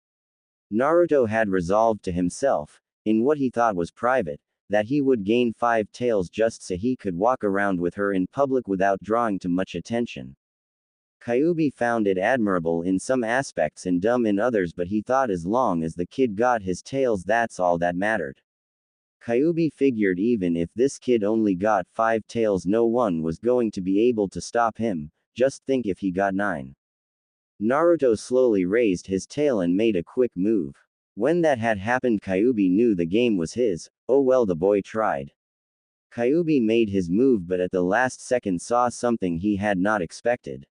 Naruto had resolved to himself, in what he thought was private, that he would gain 5 tails just so he could walk around with her in public without drawing too much attention. Kyuubi found it admirable in some aspects and dumb in others, but he thought as long as the kid got his tails, that's all that mattered. Kyuubi figured even if this kid only got 5 tails, no one was going to be able to stop him. Just think if he got 9. Naruto slowly raised his tail and made a quick move. When that had happened, Kyuubi knew the game was his. Oh well, the boy tried. Kyuubi made his move, but at the last second saw something he had not expected.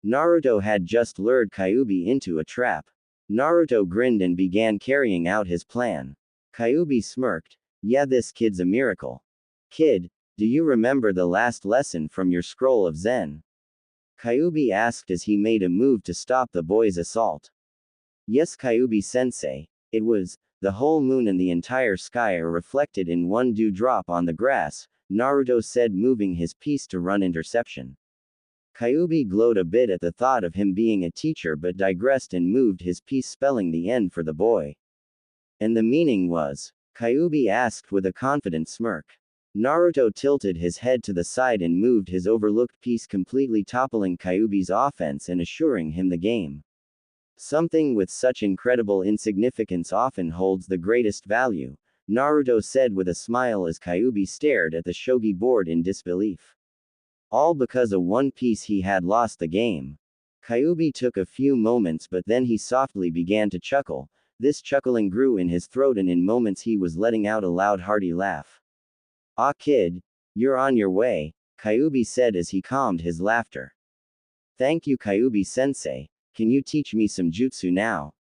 Naruto had just lured Kyuubi into a trap. Naruto grinned and began carrying out his plan. Kyuubi smirked. Yeah, this kid's a miracle. Kid, do you remember the last lesson from your scroll of Zen? Kyuubi asked as he made a move to stop the boy's assault. Yes, Kyuubi-sensei. It was, the whole moon and the entire sky are reflected in one dewdrop on the grass, Naruto said, moving his piece to run interception. Kyuubi glowed a bit at the thought of him being a teacher, but digressed and moved his piece, spelling the end for the boy. And the meaning was? Kyuubi asked with a confident smirk. Naruto tilted his head to the side and moved his overlooked piece, completely toppling Kyuubi's offense and assuring him the game. Something with such incredible insignificance often holds the greatest value, Naruto said with a smile as Kyuubi stared at the shogi board in disbelief. All because of one piece he had lost the game. Kyuubi took a few moments, but then he softly began to chuckle. This chuckling grew in his throat, and in moments he was letting out a loud hearty laugh. Ah kid, you're on your way, Kyuubi said as he calmed his laughter. Thank you, Kyuubi-sensei. Can you teach me some jutsu now?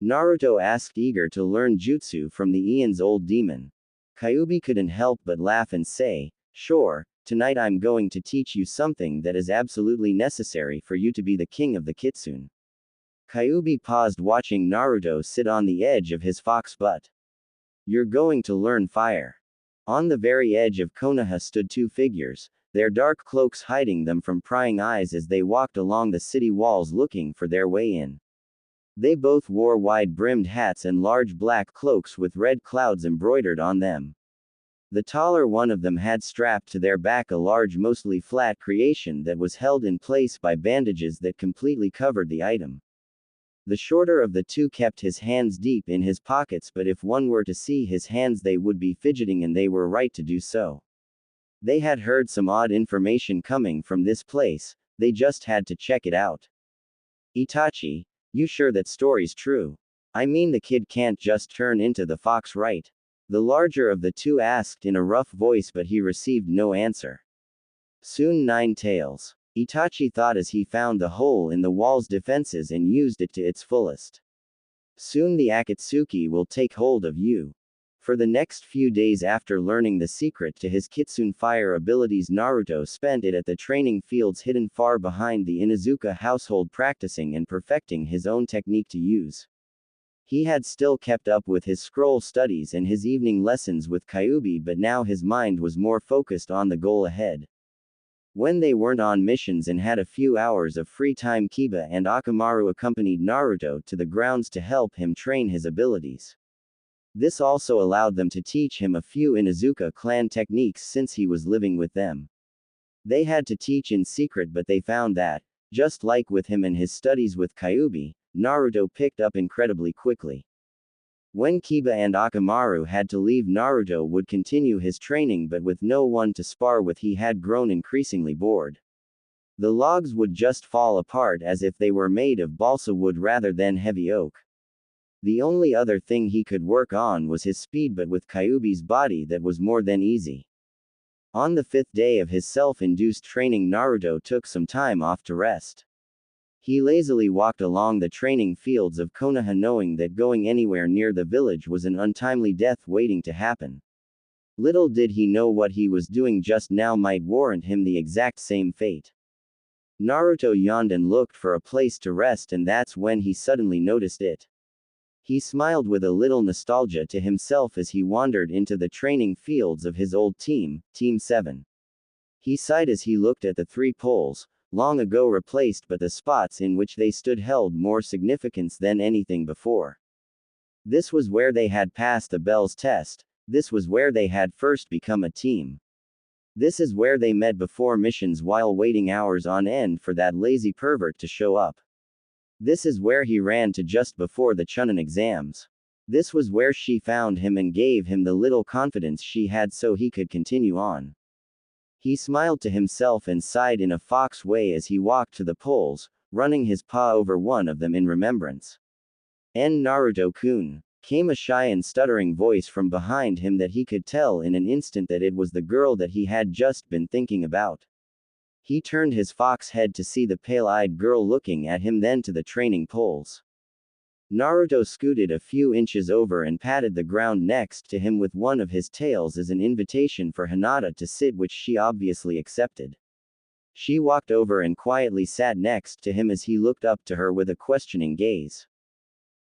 Naruto asked, eager to learn jutsu from the Eon's old demon. Kyuubi couldn't help but laugh and say, sure, tonight I'm going to teach you something that is absolutely necessary for you to be the king of the kitsune. Kyuubi paused, watching Naruto sit on the edge of his fox butt. You're going to learn fire. On the very edge of Konoha stood 2 figures, their dark cloaks hiding them from prying eyes as they walked along the city walls looking for their way in. They both wore wide-brimmed hats and large black cloaks with red clouds embroidered on them. The taller one of them had strapped to their back a large, mostly flat creation that was held in place by bandages that completely covered the item. The shorter of the two kept his hands deep in his pockets, but if one were to see his hands they would be fidgeting, and they were right to do so. They had heard some odd information coming from this place, they just had to check it out. Itachi, you sure that story's true? I mean, the kid can't just turn into the fox, right? The larger of the two asked in a rough voice, but he received no answer. Soon 9 tails. Itachi thought as he found the hole in the wall's defenses and used it to its fullest. Soon the Akatsuki will take hold of you. For the next few days after learning the secret to his kitsune fire abilities, Naruto spent it at the training fields hidden far behind the Inuzuka household, practicing and perfecting his own technique to use. He had still kept up with his scroll studies and his evening lessons with Kyuubi, but now his mind was more focused on the goal ahead. When they weren't on missions and had a few hours of free time, Kiba and Akamaru accompanied Naruto to the grounds to help him train his abilities. This also allowed them to teach him a few Inuzuka clan techniques since he was living with them. They had to teach in secret, but they found that, just like with him and his studies with Kyuubi, Naruto picked up incredibly quickly. When Kiba and Akamaru had to leave, Naruto would continue his training, but with no one to spar with he had grown increasingly bored. The logs would just fall apart as if they were made of balsa wood rather than heavy oak. The only other thing he could work on was his speed, but with Kyuubi's body that was more than easy. On the 5th day of his self-induced training, Naruto took some time off to rest. He lazily walked along the training fields of Konoha, knowing that going anywhere near the village was an untimely death waiting to happen. Little did he know what he was doing just now might warrant him the exact same fate. Naruto yawned and looked for a place to rest, and that's when he suddenly noticed it. He smiled with a little nostalgia to himself as he wandered into the training fields of his old team, Team 7. He sighed as he looked at the 3 poles, long ago replaced, but the spots in which they stood held more significance than anything before. This was where they had passed the Bell's test, this was where they had first become a team. This is where they met before missions while waiting hours on end for that lazy pervert to show up. This is where he ran to just before the Chunin exams. This was where she found him and gave him the little confidence she had so he could continue on. He smiled to himself and sighed in a fox way as he walked to the poles, running his paw over one of them in remembrance. Naruto-kun, came a shy and stuttering voice from behind him that he could tell in an instant that it was the girl that he had just been thinking about. He turned his fox head to see the pale-eyed girl looking at him, then to the training poles. Naruto scooted a few inches over and patted the ground next to him with one of his tails as an invitation for Hinata to sit, which she obviously accepted. She walked over and quietly sat next to him as he looked up to her with a questioning gaze.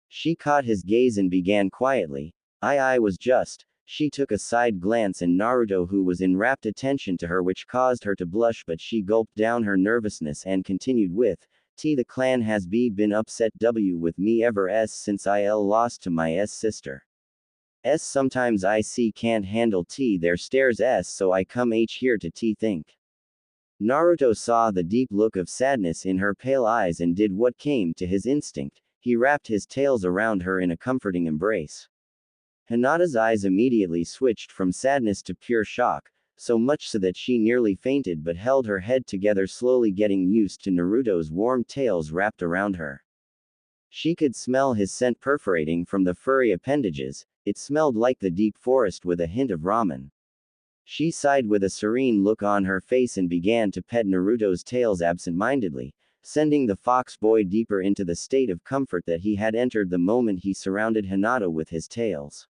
She caught his gaze and began quietly, I was just. She took a side glance at Naruto, who was in rapt attention to her, which caused her to blush, but she gulped down her nervousness and continued with, the clan has been upset with me ever since I lost to my sister. Sometimes I can't handle their stares so I come here to think. Naruto saw the deep look of sadness in her pale eyes and did what came to his instinct. He wrapped his tails around her in a comforting embrace. Hinata's eyes immediately switched from sadness to pure shock, so much so that she nearly fainted but held her head together, slowly getting used to Naruto's warm tails wrapped around her. She could smell his scent perforating from the furry appendages. It smelled like the deep forest with a hint of ramen. She sighed with a serene look on her face and began to pet Naruto's tails absent-mindedly, sending the fox boy deeper into the state of comfort that he had entered the moment he surrounded Hinata with his tails.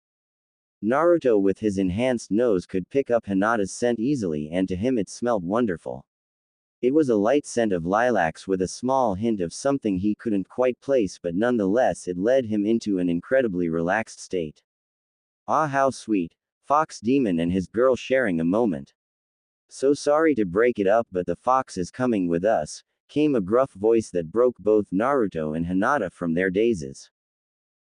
Naruto, with his enhanced nose, could pick up Hinata's scent easily, and to him it smelled wonderful. It was a light scent of lilacs with a small hint of something he couldn't quite place, but nonetheless it led him into an incredibly relaxed state. Ah, how sweet. Fox Demon and his girl sharing a moment. So sorry to break it up, but the fox is coming with us, came a gruff voice that broke both Naruto and Hinata from their dazes.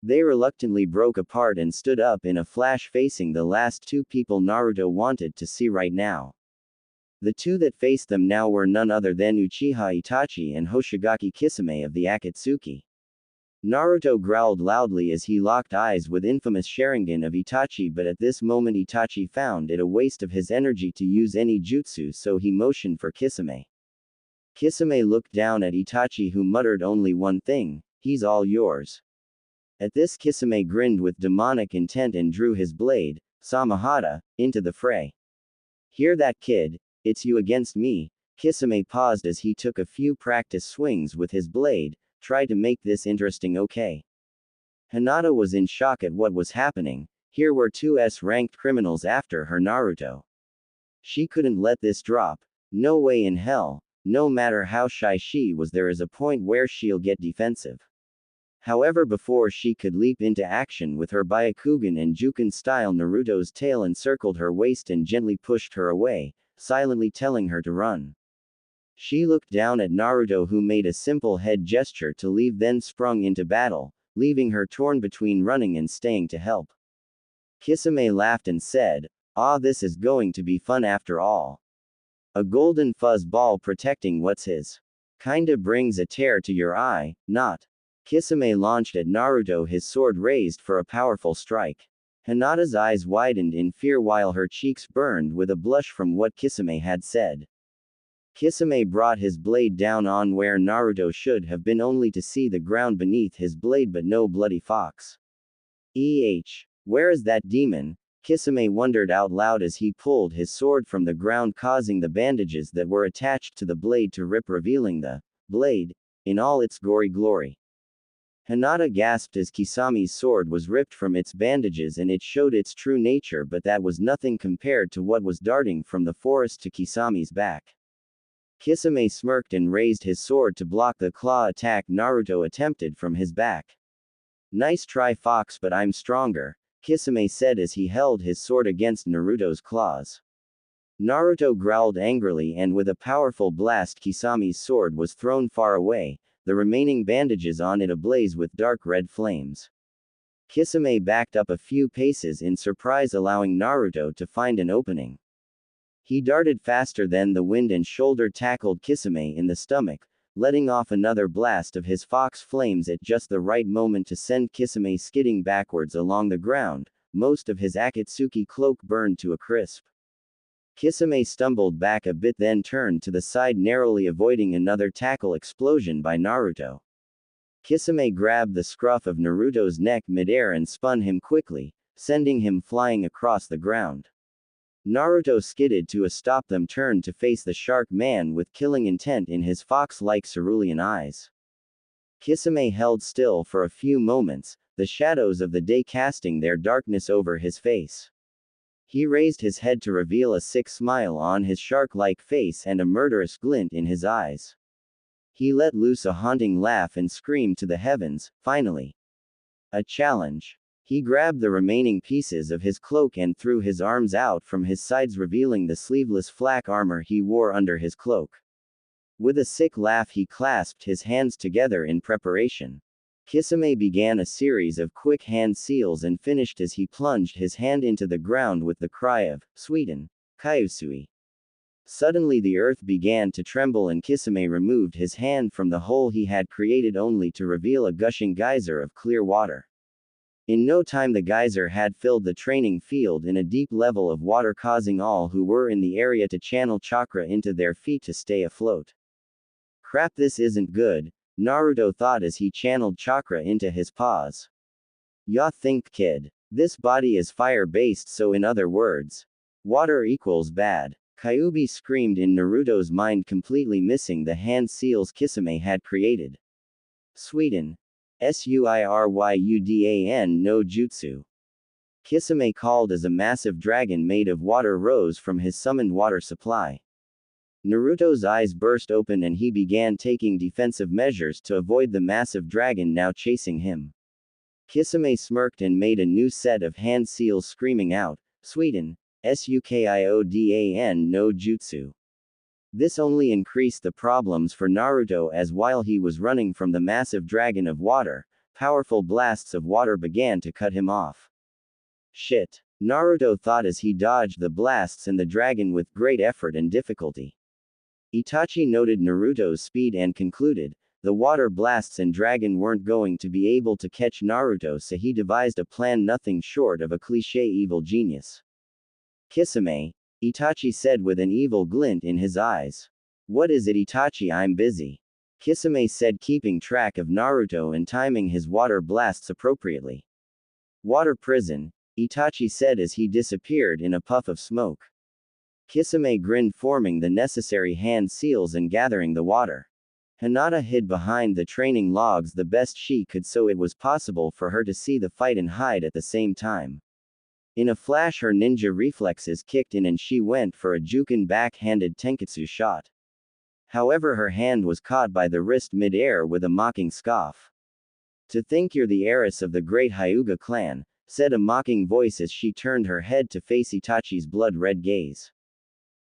They reluctantly broke apart and stood up in a flash, facing the last 2 people Naruto wanted to see right now. The 2 that faced them now were none other than Uchiha Itachi and Hoshigaki Kisame of the Akatsuki. Naruto growled loudly as he locked eyes with infamous Sharingan of Itachi, but at this moment Itachi found it a waste of his energy to use any jutsu, so he motioned for Kisame. Kisame looked down at Itachi, who muttered only one thing, he's all yours. At this, Kisame grinned with demonic intent and drew his blade, Samahata, into the fray. Hear that, kid? It's you against me. Kisame paused as he took a few practice swings with his blade. Try to make this interesting, okay? Hinata was in shock at what was happening. Here were 2 S-ranked criminals after her Naruto. She couldn't let this drop. No way in hell. No matter how shy she was, there is a point where she'll get defensive. However, before she could leap into action with her Byakugan and Juken style, Naruto's tail encircled her waist and gently pushed her away, silently telling her to run. She looked down at Naruto, who made a simple head gesture to leave, then sprung into battle, leaving her torn between running and staying to help. Kisame laughed and said, "Ah, this is going to be fun after all. A golden fuzz ball protecting what's his. Kinda brings a tear to your eye, not?" Kisame launched at Naruto, his sword raised for a powerful strike. Hinata's eyes widened in fear while her cheeks burned with a blush from what Kisame had said. Kisame brought his blade down on where Naruto should have been, only to see the ground beneath his blade but no bloody fox. Where is that demon? Kisame wondered out loud as he pulled his sword from the ground, causing the bandages that were attached to the blade to rip, revealing the blade in all its gory glory. Hinata gasped as Kisame's sword was ripped from its bandages and it showed its true nature, but that was nothing compared to what was darting from the forest to Kisame's back. Kisame smirked and raised his sword to block the claw attack Naruto attempted from his back. Nice try, Fox, but I'm stronger, Kisame said as he held his sword against Naruto's claws. Naruto growled angrily and with a powerful blast Kisame's sword was thrown far away, the remaining bandages on it ablaze with dark red flames. Kisame backed up a few paces in surprise, allowing Naruto to find an opening. He darted faster than the wind and shoulder tackled Kisame in the stomach, letting off another blast of his fox flames at just the right moment to send Kisame skidding backwards along the ground, most of his Akatsuki cloak burned to a crisp. Kisame stumbled back a bit then turned to the side, narrowly avoiding another tackle explosion by Naruto. Kisame grabbed the scruff of Naruto's neck midair and spun him quickly, sending him flying across the ground. Naruto skidded to a stop, then turned to face the shark man with killing intent in his fox-like cerulean eyes. Kisame held still for a few moments, the shadows of the day casting their darkness over his face. He raised his head to reveal a sick smile on his shark-like face and a murderous glint in his eyes. He let loose a haunting laugh and screamed to the heavens, finally. A challenge. He grabbed the remaining pieces of his cloak and threw his arms out from his sides, revealing the sleeveless flak armor he wore under his cloak. With a sick laugh he clasped his hands together in preparation. Kisame began a series of quick hand seals and finished as he plunged his hand into the ground with the cry of, "Suiten, Kyusui." Suddenly the earth began to tremble and Kisame removed his hand from the hole he had created only to reveal a gushing geyser of clear water. In no time the geyser had filled the training field in a deep level of water, causing all who were in the area to channel chakra into their feet to stay afloat. Crap, this isn't good, Naruto thought as he channeled chakra into his paws. Ya think, kid. This body is fire-based, so in other words, water equals bad. Kyuubi screamed in Naruto's mind, completely missing the hand seals Kisame had created. Suiten. Suiryudan no jutsu. Kisame called as a massive dragon made of water rose from his summoned water supply. Naruto's eyes burst open and he began taking defensive measures to avoid the massive dragon now chasing him. Kisame smirked and made a new set of hand seals, screaming out, "Suiten, Sukiodan no jutsu." This only increased the problems for Naruto, as while he was running from the massive dragon of water, powerful blasts of water began to cut him off. Shit, Naruto thought as he dodged the blasts and the dragon with great effort and difficulty. Itachi noted Naruto's speed and concluded, the water blasts and dragon weren't going to be able to catch Naruto, so he devised a plan nothing short of a cliché evil genius. Kisame, Itachi said with an evil glint in his eyes. What is it, Itachi? I'm busy. Kisame said, keeping track of Naruto and timing his water blasts appropriately. Water prison, Itachi said as he disappeared in a puff of smoke. Kisame grinned, forming the necessary hand seals and gathering the water. Hinata hid behind the training logs the best she could so it was possible for her to see the fight and hide at the same time. In a flash her ninja reflexes kicked in and she went for a Juken back-handed tenketsu shot. However, her hand was caught by the wrist mid-air with a mocking scoff. To think you're the heiress of the great Hyuga clan, said a mocking voice as she turned her head to face Itachi's blood-red gaze.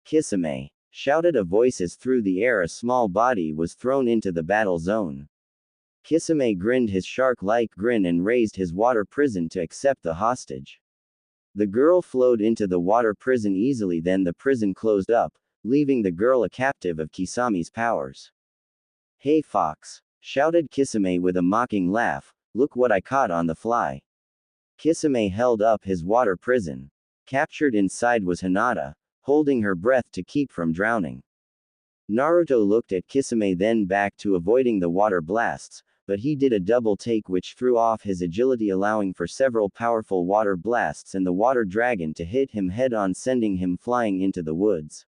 Kisame, shouted a voice as through the air a small body was thrown into the battle zone. Kisame grinned his shark-like grin and raised his water prison to accept the hostage. The girl flowed into the water prison easily, then the prison closed up, leaving the girl a captive of Kisame's powers. Hey Fox, shouted Kisame with a mocking laugh, look what I caught on the fly. Kisame held up his water prison. Captured inside was Hinata, holding her breath to keep from drowning. Naruto looked at Kisame then back to avoiding the water blasts, but he did a double take which threw off his agility, allowing for several powerful water blasts and the water dragon to hit him head-on, sending him flying into the woods.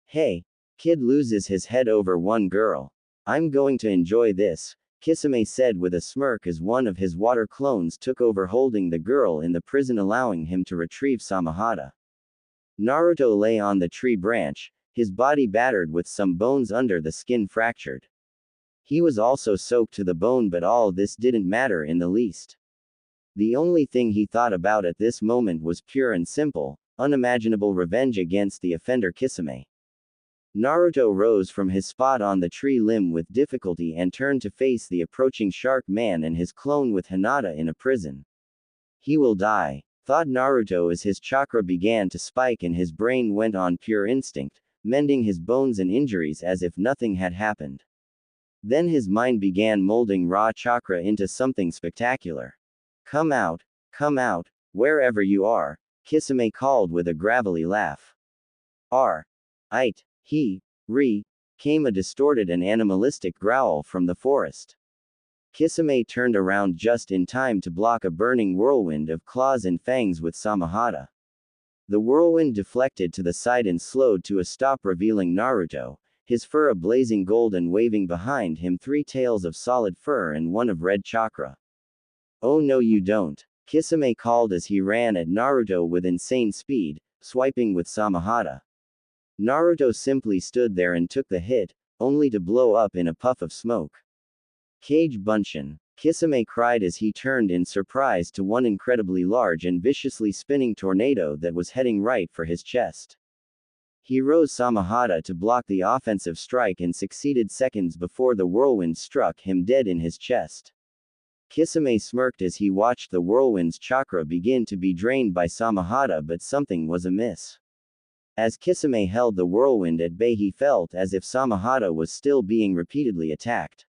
Hey! Kid loses his head over one girl. I'm going to enjoy this, Kisame said with a smirk as one of his water clones took over, holding the girl in the prison, allowing him to retrieve Samahata. Naruto lay on the tree branch, his body battered with some bones under the skin fractured. He was also soaked to the bone, but all this didn't matter in the least. The only thing he thought about at this moment was pure and simple, unimaginable revenge against the offender Kisame. Naruto rose from his spot on the tree limb with difficulty and turned to face the approaching shark man and his clone with Hinata in a prison. He will die, thought Naruto as his chakra began to spike and his brain went on pure instinct, mending his bones and injuries as if nothing had happened. Then his mind began molding raw chakra into something spectacular. Come out, wherever you are, Kisame called with a gravelly laugh. Came a distorted and animalistic growl from the forest. Kisame turned around just in time to block a burning whirlwind of claws and fangs with Samahata. The whirlwind deflected to the side and slowed to a stop, revealing Naruto, his fur a blazing gold and waving behind him 3 tails of solid fur and 1 of red chakra. Oh no you don't, Kisame called as he ran at Naruto with insane speed, swiping with Samahata. Naruto simply stood there and took the hit, only to blow up in a puff of smoke. Cage Bunshin, Kisame cried as he turned in surprise to one incredibly large and viciously spinning tornado that was heading right for his chest. He rose Samahata to block the offensive strike and succeeded seconds before the whirlwind struck him dead in his chest. Kisame smirked as he watched the whirlwind's chakra begin to be drained by Samahata, but something was amiss. As Kisame held the whirlwind at bay, he felt as if Samahata was still being repeatedly attacked.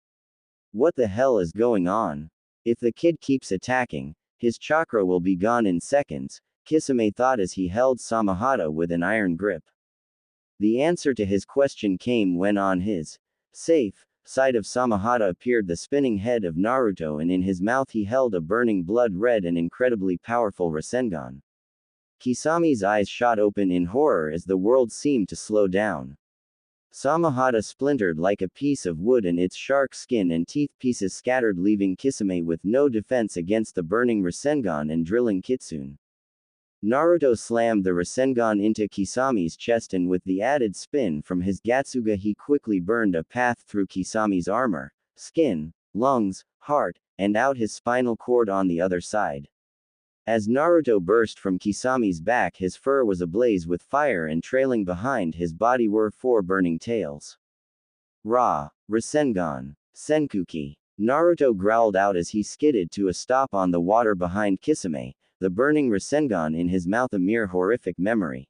What the hell is going on? If the kid keeps attacking, his chakra will be gone in seconds, Kisame thought as he held Samahata with an iron grip. The answer to his question came when on his safe side of Samahata appeared the spinning head of Naruto, and in his mouth he held a burning blood-red and incredibly powerful Rasengan. Kisame's eyes shot open in horror as the world seemed to slow down. Samahata splintered like a piece of wood and its shark skin and teeth pieces scattered, leaving Kisame with no defense against the burning Rasengan and drilling Kitsune. Naruto slammed the Rasengan into Kisame's chest, and with the added spin from his Gatsuga he quickly burned a path through Kisame's armor, skin, lungs, heart, and out his spinal cord on the other side. As Naruto burst from Kisame's back, his fur was ablaze with fire, and trailing behind his body were 4 burning tails. Rasengan. Senkuki. Naruto growled out as he skidded to a stop on the water behind Kisame, the burning Rasengan in his mouth a mere horrific memory.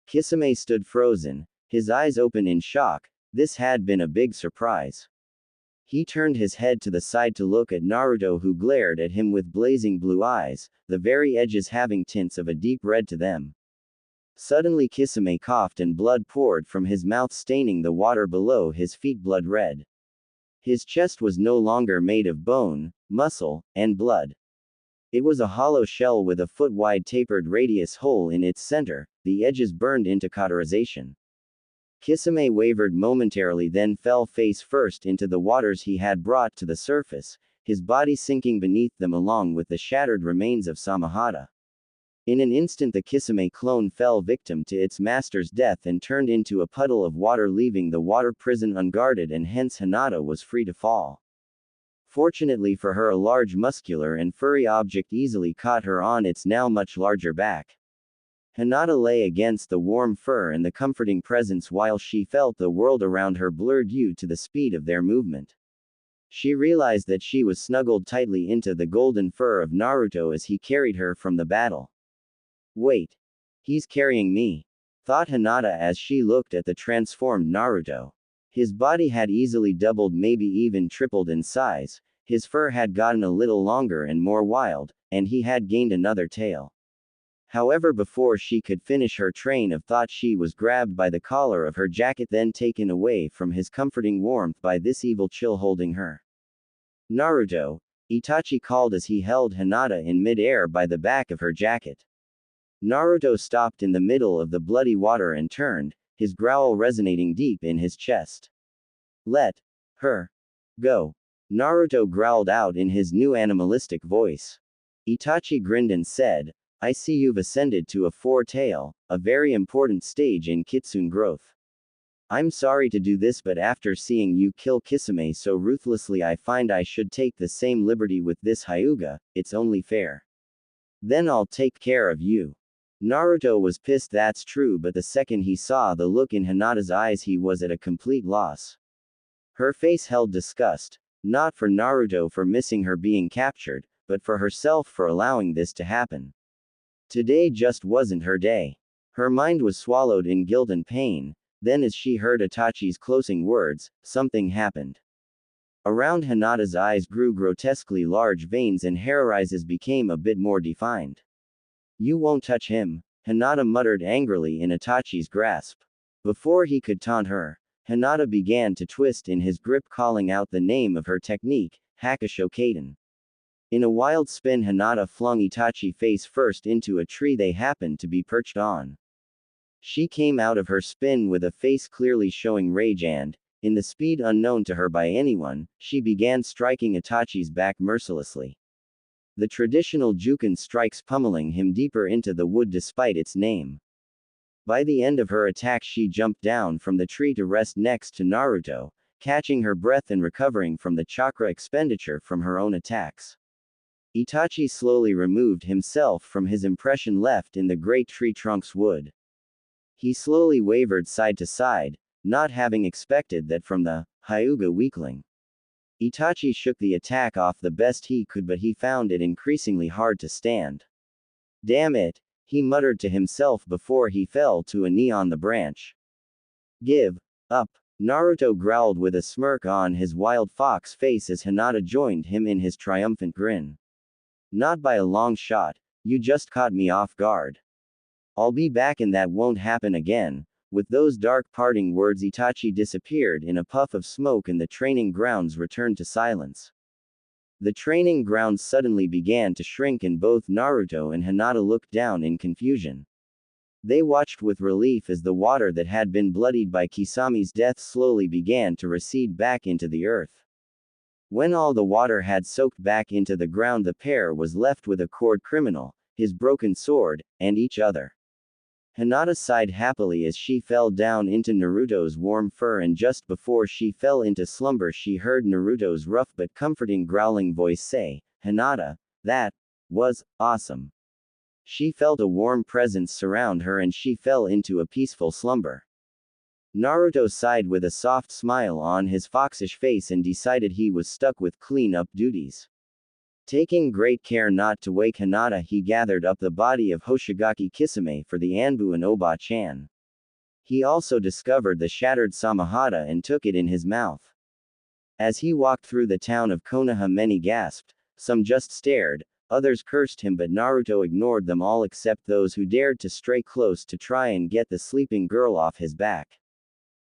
Kisame stood frozen, his eyes open in shock. This had been a big surprise. He turned his head to the side to look at Naruto, who glared at him with blazing blue eyes, the very edges having tints of a deep red to them. Suddenly Kisame coughed and blood poured from his mouth, staining the water below his feet blood red. His chest was no longer made of bone, muscle, and blood. It was a hollow shell with a foot-wide tapered radius hole in its center, the edges burned into cauterization. Kisame wavered momentarily, then fell face first into the waters he had brought to the surface, his body sinking beneath them along with the shattered remains of Samahata. In an instant the Kisame clone fell victim to its master's death and turned into a puddle of water, leaving the water prison unguarded, and hence Hinata was free to fall. Fortunately for her, a large muscular and furry object easily caught her on its now much larger back. Hinata lay against the warm fur and the comforting presence while she felt the world around her blurred due to the speed of their movement. She realized that she was snuggled tightly into the golden fur of Naruto as he carried her from the battle. Wait. He's carrying me, thought Hinata as she looked at the transformed Naruto. His body had easily doubled, maybe even tripled in size, his fur had gotten a little longer and more wild, and he had gained another tail. However, before she could finish her train of thought, she was grabbed by the collar of her jacket, then taken away from his comforting warmth by this evil chill holding her. Naruto, Itachi called as he held Hinata in mid-air by the back of her jacket. Naruto stopped in the middle of the bloody water and turned, his growl resonating deep in his chest. Let her go. Naruto growled out in his new animalistic voice. Itachi grinned and said, I see you've ascended to a four-tail, a very important stage in kitsune growth. I'm sorry to do this, but after seeing you kill Kisame so ruthlessly, I find I should take the same liberty with this Hyuga, it's only fair. Then I'll take care of you. Naruto was pissed, that's true, but the second he saw the look in Hinata's eyes he was at a complete loss. Her face held disgust, not for Naruto for missing her being captured, but for herself for allowing this to happen. Today just wasn't her day. Her mind was swallowed in guilt and pain. Then as she heard Itachi's closing words, something happened. Around Hinata's eyes grew grotesquely large veins and her eyes became a bit more defined. You won't touch him, Hinata muttered angrily in Itachi's grasp. Before he could taunt her, Hinata began to twist in his grip, calling out the name of her technique, Hakusho Kaden. In a wild spin, Hinata flung Itachi face first into a tree they happened to be perched on. She came out of her spin with a face clearly showing rage and, in the speed unknown to her by anyone, she began striking Itachi's back mercilessly. The traditional Juken strikes, pummeling him deeper into the wood despite its name. By the end of her attack she jumped down from the tree to rest next to Naruto, catching her breath and recovering from the chakra expenditure from her own attacks. Itachi slowly removed himself from his impression left in the great tree trunk's wood. He slowly wavered side to side, not having expected that from the Hyuga weakling. Itachi shook the attack off the best he could, but he found it increasingly hard to stand. Damn it, he muttered to himself before he fell to a knee on the branch. Give up, Naruto growled with a smirk on his wild fox face as Hinata joined him in his triumphant grin. Not by a long shot, you just caught me off guard. I'll be back and that won't happen again. With those dark parting words, Itachi disappeared in a puff of smoke and the training grounds returned to silence. The training grounds suddenly began to shrink and both Naruto and Hinata looked down in confusion. They watched with relief as the water that had been bloodied by Kisame's death slowly began to recede back into the earth. When all the water had soaked back into the ground, the pair was left with a cord criminal, his broken sword, and each other. Hinata sighed happily as she fell down into Naruto's warm fur, and just before she fell into slumber she heard Naruto's rough but comforting growling voice say, Hinata, that was awesome. She felt a warm presence surround her and she fell into a peaceful slumber. Naruto sighed with a soft smile on his foxish face and decided he was stuck with clean-up duties. Taking great care not to wake Hinata, he gathered up the body of Hoshigaki Kisame for the Anbu and Oba-chan. He also discovered the shattered Samahata and took it in his mouth. As he walked through the town of Konoha, many gasped, some just stared, others cursed him, but Naruto ignored them all except those who dared to stray close to try and get the sleeping girl off his back.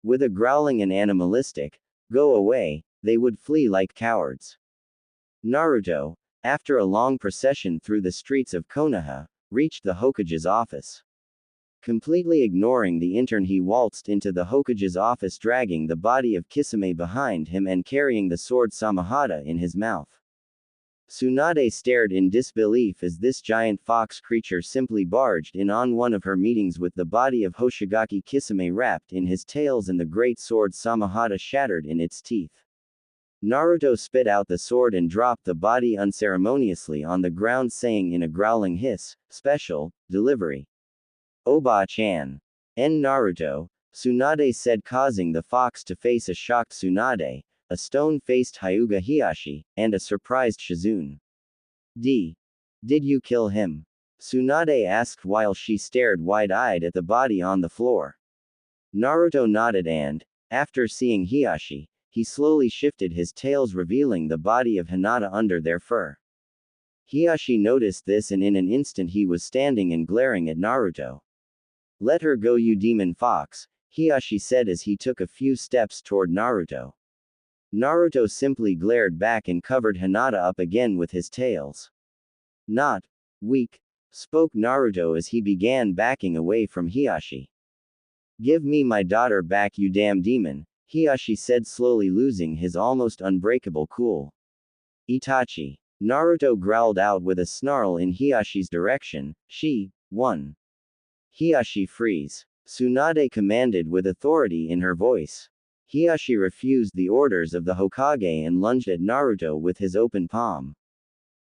With a growling and animalistic, "Go away," they would flee like cowards. Naruto, after a long procession through the streets of Konoha, reached the Hokage's office. Completely ignoring the intern, he waltzed into the Hokage's office, dragging the body of Kisame behind him and carrying the sword Samahata in his mouth. Tsunade stared in disbelief as this giant fox creature simply barged in on one of her meetings with the body of Hoshigaki Kisame wrapped in his tails and the great sword Samahata shattered in its teeth. Naruto spit out the sword and dropped the body unceremoniously on the ground, saying in a growling hiss, "Special delivery. Oba-chan." Naruto, Tsunade said, causing the fox to face a shocked Tsunade, a stone-faced Hyuga Hiashi, and a surprised Shizune. Did you kill him?" Tsunade asked while she stared wide-eyed at the body on the floor. Naruto nodded and, after seeing Hiashi, he slowly shifted his tails, revealing the body of Hinata under their fur. Hiashi noticed this and in an instant he was standing and glaring at Naruto. "Let her go, you demon fox," Hiashi said as he took a few steps toward Naruto. Naruto simply glared back and covered Hinata up again with his tails. Not weak, spoke Naruto as he began backing away from Hiashi. Give me my daughter back, you damn demon, Hiashi said, slowly losing his almost unbreakable cool. Itachi. Naruto growled out with a snarl in Hiashi's direction. She won. Hiashi freeze. Tsunade commanded with authority in her voice. Hiashi refused the orders of the Hokage and lunged at Naruto with his open palm.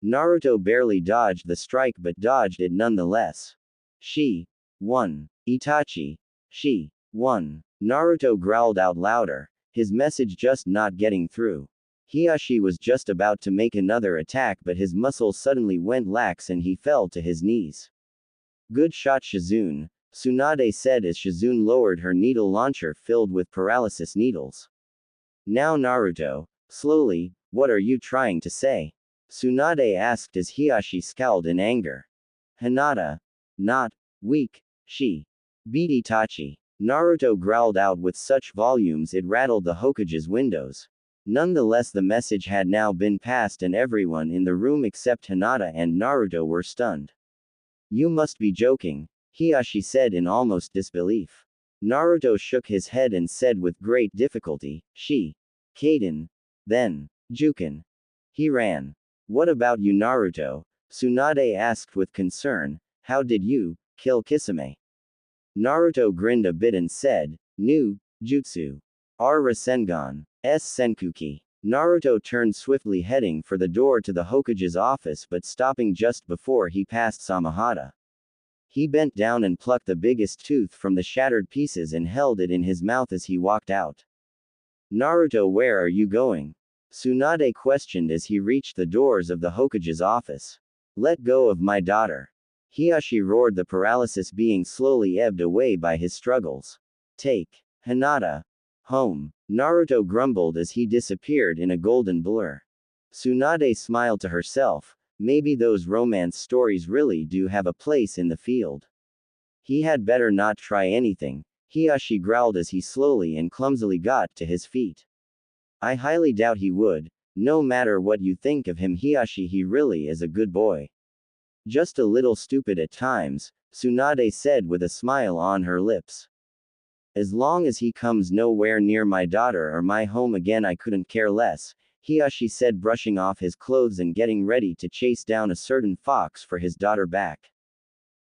Naruto barely dodged the strike but dodged it nonetheless. She won. Itachi. She won. Naruto growled out louder, his message just not getting through. Hiashi was just about to make another attack but his muscles suddenly went lax and he fell to his knees. Good shot, Shizune, Tsunade said as Shizune lowered her needle launcher filled with paralysis needles. Now Naruto, slowly, what are you trying to say? Tsunade asked as Hiashi scowled in anger. Hinata. Not weak, she beat Itachi. Naruto growled out with such volumes it rattled the Hokage's windows. Nonetheless, the message had now been passed and everyone in the room except Hinata and Naruto were stunned. You must be joking, Hiashi said in almost disbelief. Naruto shook his head and said with great difficulty, she Kaden. Then Juken. He ran. What about you, Naruto? Tsunade asked with concern. How did you kill Kisame? Naruto grinned a bit and said, Nu Jutsu. R. Rasengan. S. Senkuki. Naruto turned swiftly heading for the door to the Hokage's office but stopping just before he passed Samahata. He bent down and plucked the biggest tooth from the shattered pieces and held it in his mouth as he walked out. Naruto, where are you going? Tsunade questioned as he reached the doors of the Hokage's office. Let go of my daughter. Hiashi roared, the paralysis being slowly ebbed away by his struggles. Take Hinata home. Naruto grumbled as he disappeared in a golden blur. Tsunade smiled to herself. Maybe those romance stories really do have a place in the field. He had better not try anything, Hiashi growled as he slowly and clumsily got to his feet. I highly doubt he would. No matter what you think of him, Hiashi, he really is a good boy. Just a little stupid at times, Tsunade said with a smile on her lips. As long as he comes nowhere near my daughter or my home again, I couldn't care less, Hiashi said, brushing off his clothes and getting ready to chase down a certain fox for his daughter back.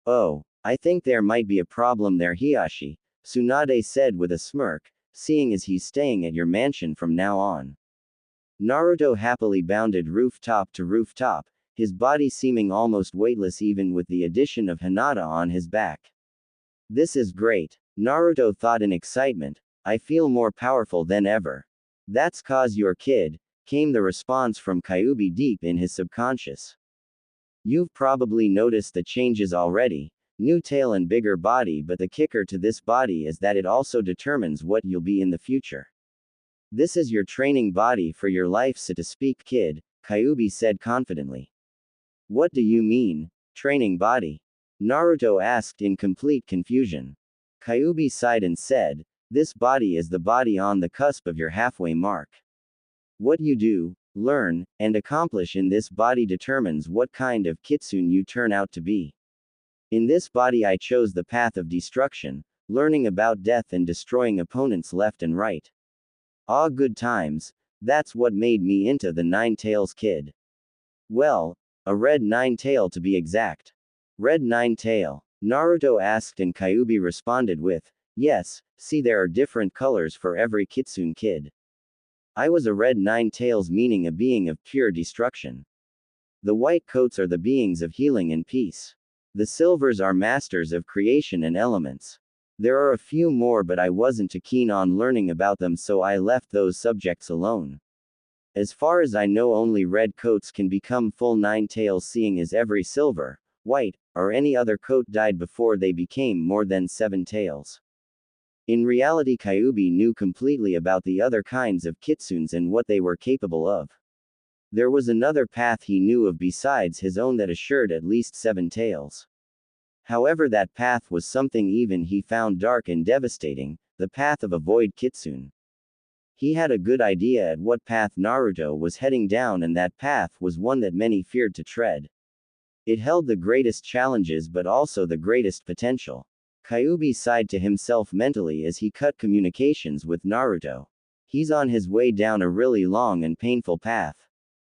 Oh, I think there might be a problem there, Hiashi, Tsunade said with a smirk, seeing as he's staying at your mansion from now on. Naruto happily bounded rooftop to rooftop, his body seeming almost weightless even with the addition of Hinata on his back. This is great, Naruto thought in excitement. I feel more powerful than ever. That's 'cause you're kid, came the response from Kyuubi deep in his subconscious. You've probably noticed the changes already, new tail and bigger body, but the kicker to this body is that it also determines what you'll be in the future. This is your training body for your life, so to speak, kid, Kyuubi said confidently. What do you mean, training body? Naruto asked in complete confusion. Kyuubi sighed and said, this body is the body on the cusp of your halfway mark. What you do, learn, and accomplish in this body determines what kind of kitsune you turn out to be. In this body I chose the path of destruction, learning about death and destroying opponents left and right. Ah, good times, that's what made me into the Nine-Tails Kid. Well, a red nine-tail to be exact. Red nine-tail? Naruto asked and Kyuubi responded with, yes, see there are different colors for every kitsune kid. I was a red nine-tails, meaning a being of pure destruction. The white coats are the beings of healing and peace. The silvers are masters of creation and elements. There are a few more but I wasn't too keen on learning about them, so I left those subjects alone. As far as I know, only red coats can become full nine tails, seeing as every silver, white, or any other coat died before they became more than 7 tails. In reality, Kyuubi knew completely about the other kinds of kitsunes and what they were capable of. There was another path he knew of besides his own that assured at least 7 tails. However, that path was something even he found dark and devastating, the path of a void kitsune. He had a good idea at what path Naruto was heading down, and that path was one that many feared to tread. It held the greatest challenges but also the greatest potential. Kyuubi sighed to himself mentally as he cut communications with Naruto. He's on his way down a really long and painful path.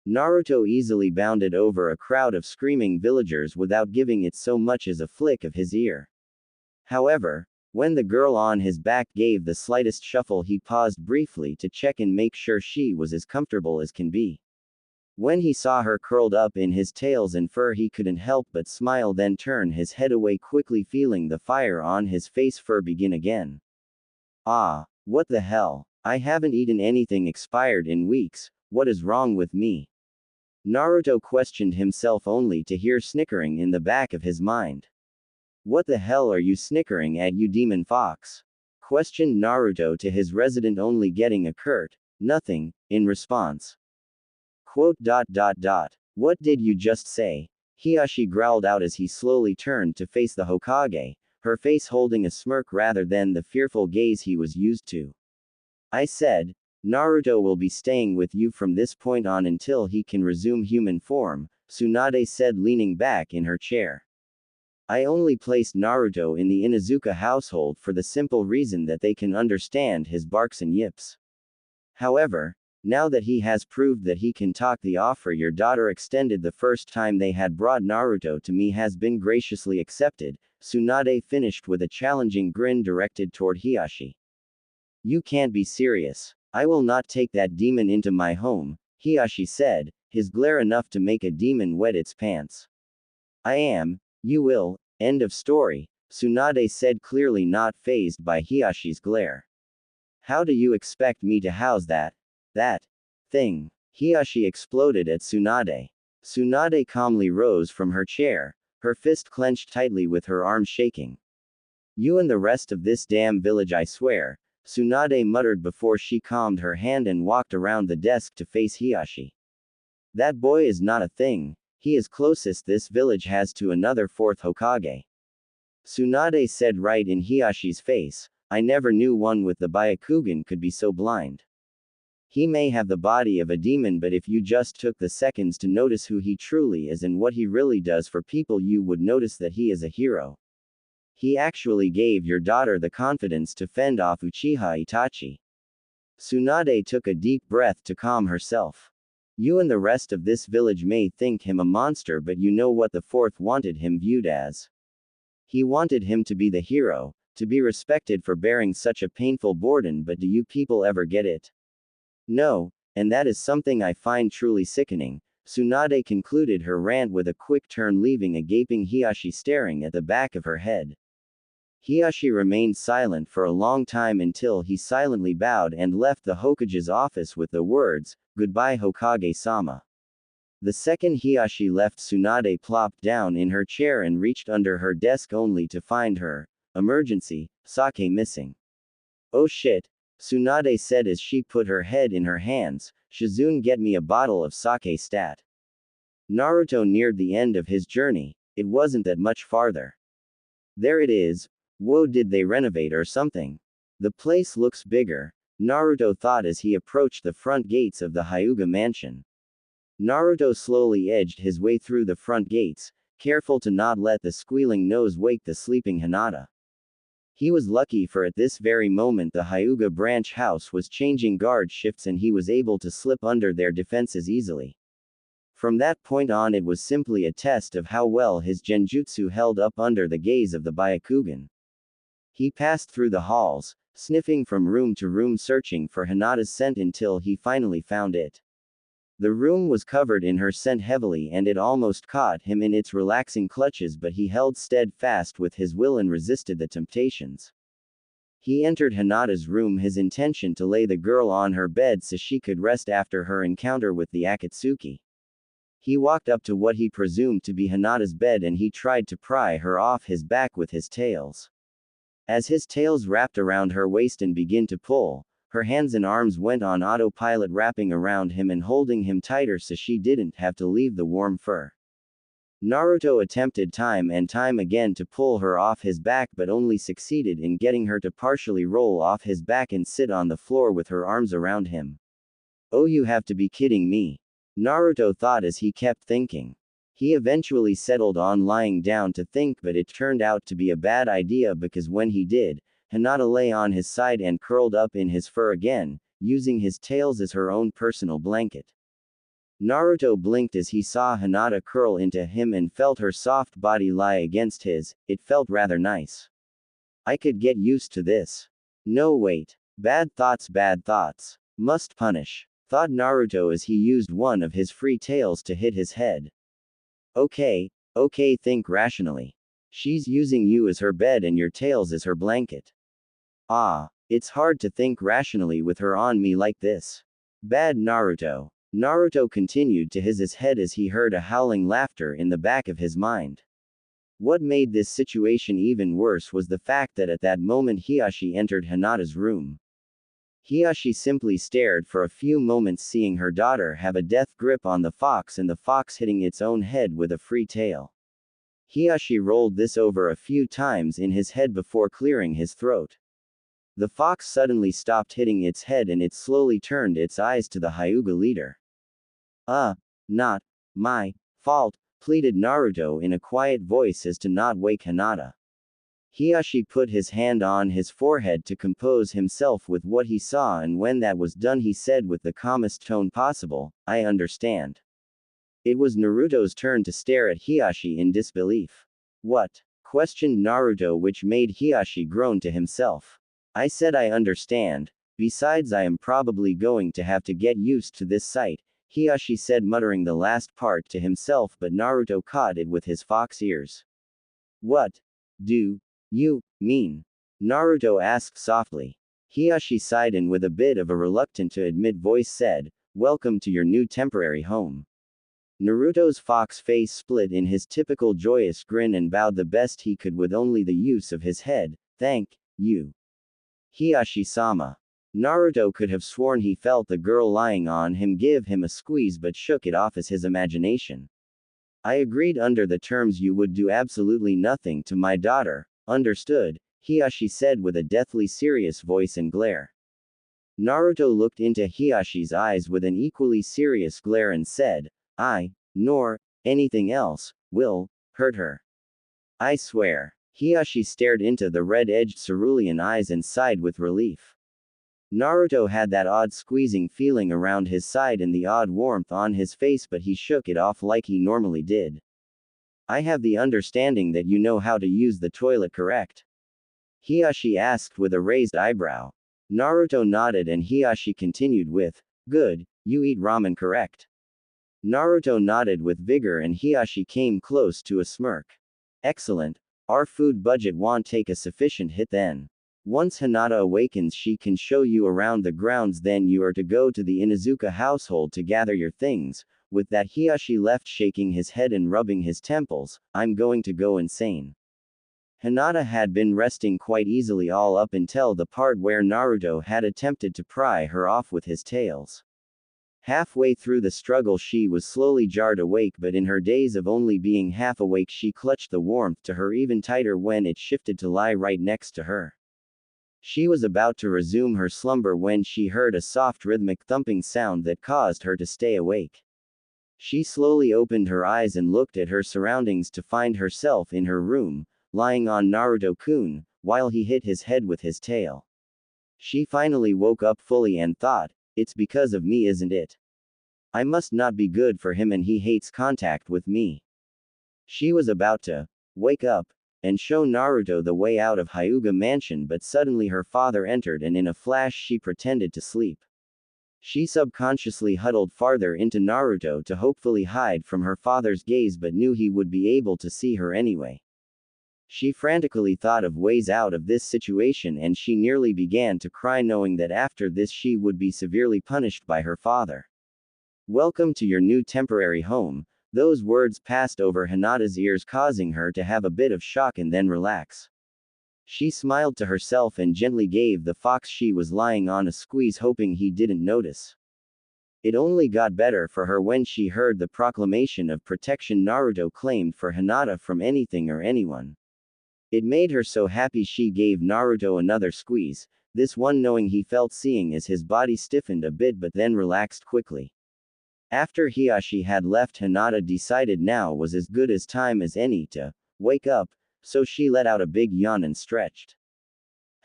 Naruto easily bounded over a crowd of screaming villagers without giving it so much as a flick of his ear. However, when the girl on his back gave the slightest shuffle, he paused briefly to check and make sure she was as comfortable as can be. When he saw her curled up in his tails and fur, he couldn't help but smile, then turn his head away quickly, feeling the fire on his face fur begin again. Ah, what the hell? I haven't eaten anything expired in weeks. What is wrong with me? Naruto questioned himself, only to hear snickering in the back of his mind. What the hell are you snickering at, you demon fox? Questioned Naruto to his resident, only getting a curt, nothing, in response. What did you just say? Hiashi growled out as he slowly turned to face the Hokage, her face holding a smirk rather than the fearful gaze he was used to. I said, Naruto will be staying with you from this point on until he can resume human form, Tsunade said, leaning back in her chair. I only placed Naruto in the Inuzuka household for the simple reason that they can understand his barks and yips. However, now that he has proved that he can talk, the offer your daughter extended the first time they had brought Naruto to me has been graciously accepted, Tsunade finished with a challenging grin directed toward Hiashi. You can't be serious. I will not take that demon into my home, Hiashi said, his glare enough to make a demon wet its pants. I am. You will. End of story, Tsunade said, clearly not fazed by Hiashi's glare. How do you expect me to house that thing? Hiashi exploded at Tsunade. Tsunade calmly rose from her chair, her fist clenched tightly with her arm shaking. You and the rest of this damn village, I swear, Tsunade muttered before she calmed her hand and walked around the desk to face Hiashi. That boy is not a thing. He is closest this village has to another fourth Hokage. Tsunade said right in Hiashi's face, I never knew one with the Byakugan could be so blind. He may have the body of a demon, but if you just took the seconds to notice who he truly is and what he really does for people, you would notice that he is a hero. He actually gave your daughter the confidence to fend off Uchiha Itachi. Tsunade took a deep breath to calm herself. You and the rest of this village may think him a monster, but you know what the fourth wanted him viewed as. He wanted him to be the hero, to be respected for bearing such a painful burden, but do you people ever get it? No, and that is something I find truly sickening. Tsunade concluded her rant with a quick turn, leaving a gaping Hiashi staring at the back of her head. Hiashi remained silent for a long time until he silently bowed and left the Hokage's office with the words, Goodbye Hokage-sama. The second Hiashi left, Tsunade plopped down in her chair and reached under her desk only to find her emergency sake missing. Oh shit, Tsunade said as she put her head in her hands, Shizune, get me a bottle of sake stat. Naruto neared the end of his journey. It wasn't that much farther. There it is. Whoa, did they renovate or something? The place looks bigger, Naruto thought as he approached the front gates of the Hyuga mansion. Naruto slowly edged his way through the front gates, careful to not let the squealing nose wake the sleeping Hinata. He was lucky, for at this very moment the Hyuga branch house was changing guard shifts and he was able to slip under their defenses easily. From that point on, it was simply a test of how well his genjutsu held up under the gaze of the Byakugan. He passed through the halls, sniffing from room to room, searching for Hinata's scent until he finally found it. The room was covered in her scent heavily and it almost caught him in its relaxing clutches, but he held steadfast with his will and resisted the temptations. He entered Hinata's room, his intention to lay the girl on her bed so she could rest after her encounter with the Akatsuki. He walked up to what he presumed to be Hinata's bed and he tried to pry her off his back with his tails. As his tails wrapped around her waist and began to pull, her hands and arms went on autopilot, wrapping around him and holding him tighter so she didn't have to leave the warm fur. Naruto attempted time and time again to pull her off his back but only succeeded in getting her to partially roll off his back and sit on the floor with her arms around him. Oh, you have to be kidding me. Naruto thought as he kept thinking. He eventually settled on lying down to think, but it turned out to be a bad idea because when he did, Hinata lay on his side and curled up in his fur again, using his tails as her own personal blanket. Naruto blinked as he saw Hinata curl into him and felt her soft body lie against his. It felt rather nice. I could get used to this. No, wait. Bad thoughts, bad thoughts. Must punish, thought Naruto as he used one of his free tails to hit his head. Okay, think rationally. She's using you as her bed and your tails as her blanket. Ah, it's hard to think rationally with her on me like this. Bad Naruto. Naruto continued to his head as he heard a howling laughter in the back of his mind. What made this situation even worse was the fact that at that moment Hiashi entered Hinata's room. Hiashi simply stared for a few moments, seeing her daughter have a death grip on the fox and the fox hitting its own head with a free tail. Hiashi rolled this over a few times in his head before clearing his throat. The fox suddenly stopped hitting its head and it slowly turned its eyes to the Hyuga leader. Not my fault, pleaded Naruto in a quiet voice as to not wake Hinata. Hiashi put his hand on his forehead to compose himself with what he saw, and when that was done he said with the calmest tone possible, I understand. It was Naruto's turn to stare at Hiashi in disbelief. What? Questioned Naruto, which made Hiashi groan to himself. I said I understand, besides I am probably going to have to get used to this sight, Hiashi said, muttering the last part to himself, but Naruto caught it with his fox ears. What do you mean? Naruto asked softly. Hiashi sighed and with a bit of a reluctant to admit voice said, welcome to your new temporary home. Naruto's fox face split in his typical joyous grin and bowed the best he could with only the use of his head. Thank you, Hiashi-sama. Naruto could have sworn he felt the girl lying on him give him a squeeze but shook it off as his imagination. I agreed under the terms you would do absolutely nothing to my daughter. Understood, Hiashi said with a deathly serious voice and glare. Naruto looked into Hiashi's eyes with an equally serious glare and said, I, nor anything else, will hurt her. I swear. Hiashi stared into the red-edged cerulean eyes and sighed with relief. Naruto had that odd squeezing feeling around his side and the odd warmth on his face, but he shook it off like he normally did. I have the understanding that you know how to use the toilet, correct? Hiashi asked with a raised eyebrow. Naruto nodded and Hiashi continued with, good, you eat ramen, correct? Naruto nodded with vigor and Hiashi came close to a smirk. Excellent. Our food budget won't take a sufficient hit then. Once Hinata awakens she can show you around the grounds, then you are to go to the Inuzuka household to gather your things. With that Hiashi left shaking his head and rubbing his temples, I'm going to go insane. Hinata had been resting quite easily all up until the part where Naruto had attempted to pry her off with his tails. Halfway through the struggle she was slowly jarred awake, but in her daze of only being half awake she clutched the warmth to her even tighter when it shifted to lie right next to her. She was about to resume her slumber when she heard a soft rhythmic thumping sound that caused her to stay awake. She slowly opened her eyes and looked at her surroundings to find herself in her room, lying on Naruto-kun, while he hit his head with his tail. She finally woke up fully and thought, it's because of me, isn't it? I must not be good for him and he hates contact with me. She was about to wake up and show Naruto the way out of Hyuga Mansion, but suddenly her father entered and in a flash she pretended to sleep. She subconsciously huddled farther into Naruto to hopefully hide from her father's gaze, but knew he would be able to see her anyway. She frantically thought of ways out of this situation and she nearly began to cry, knowing that after this she would be severely punished by her father. Welcome to your new temporary home. Those words passed over Hinata's ears, causing her to have a bit of shock and then relax. She smiled to herself and gently gave the fox she was lying on a squeeze, hoping he didn't notice. It only got better for her when she heard the proclamation of protection Naruto claimed for Hinata from anything or anyone. It made her so happy she gave Naruto another squeeze, this one knowing he felt seeing as his body stiffened a bit but then relaxed quickly. After Hiashi had left, Hinata decided now was as good as time as any to wake up, so she let out a big yawn and stretched.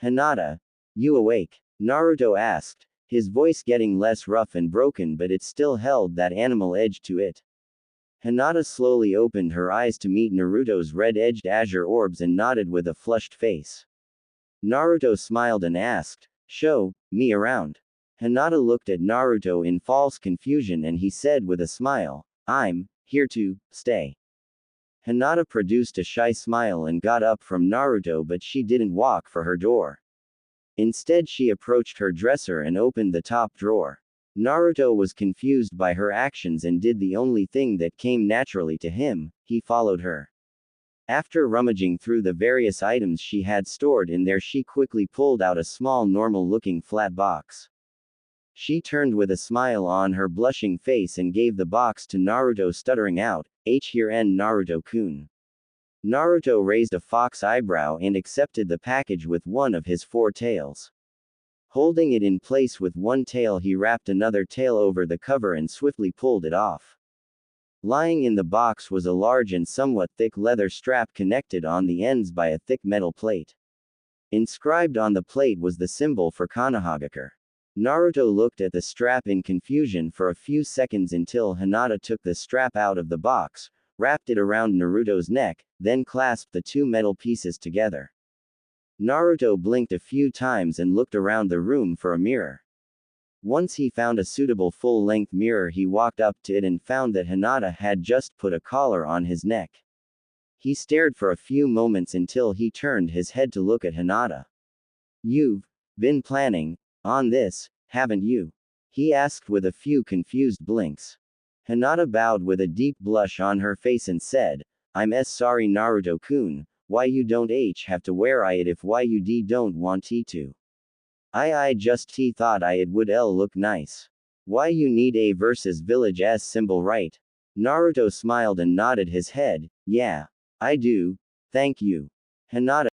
Hinata, you awake? Naruto asked, his voice getting less rough and broken but it still held that animal edge to it. Hinata slowly opened her eyes to meet Naruto's red-edged azure orbs and nodded with a flushed face. Naruto smiled and asked, "Show me around." Hinata looked at Naruto in false confusion and he said with a smile, "I'm here to stay." Hinata produced a shy smile and got up from Naruto, but she didn't walk for her door. Instead, she approached her dresser and opened the top drawer. Naruto was confused by her actions and did the only thing that came naturally to him, he followed her. After rummaging through the various items she had stored in there, she quickly pulled out a small normal-looking flat box. She turned with a smile on her blushing face and gave the box to Naruto, stuttering out, "Here en Naruto-kun." Naruto raised a fox eyebrow and accepted the package with one of his 4 tails. Holding it in place with one tail, he wrapped another tail over the cover and swiftly pulled it off. Lying in the box was a large and somewhat thick leather strap connected on the ends by a thick metal plate. Inscribed on the plate was the symbol for Konohagakure. Naruto looked at the strap in confusion for a few seconds until Hinata took the strap out of the box, wrapped it around Naruto's neck, then clasped the 2 metal pieces together. Naruto blinked a few times and looked around the room for a mirror. Once he found a suitable full-length mirror, he walked up to it and found that Hinata had just put a collar on his neck. He stared for a few moments until he turned his head to look at Hinata. "You've been planning on this, haven't you?" he asked with a few confused blinks. Hinata bowed with a deep blush on her face and said, "I'm sorry Naruto-kun, why you don't have to wear it if you don't want to. I just thought it would look nice. Why you need a versus village symbol, right?" Naruto smiled and nodded his head, "Yeah, I do, thank you." Hinata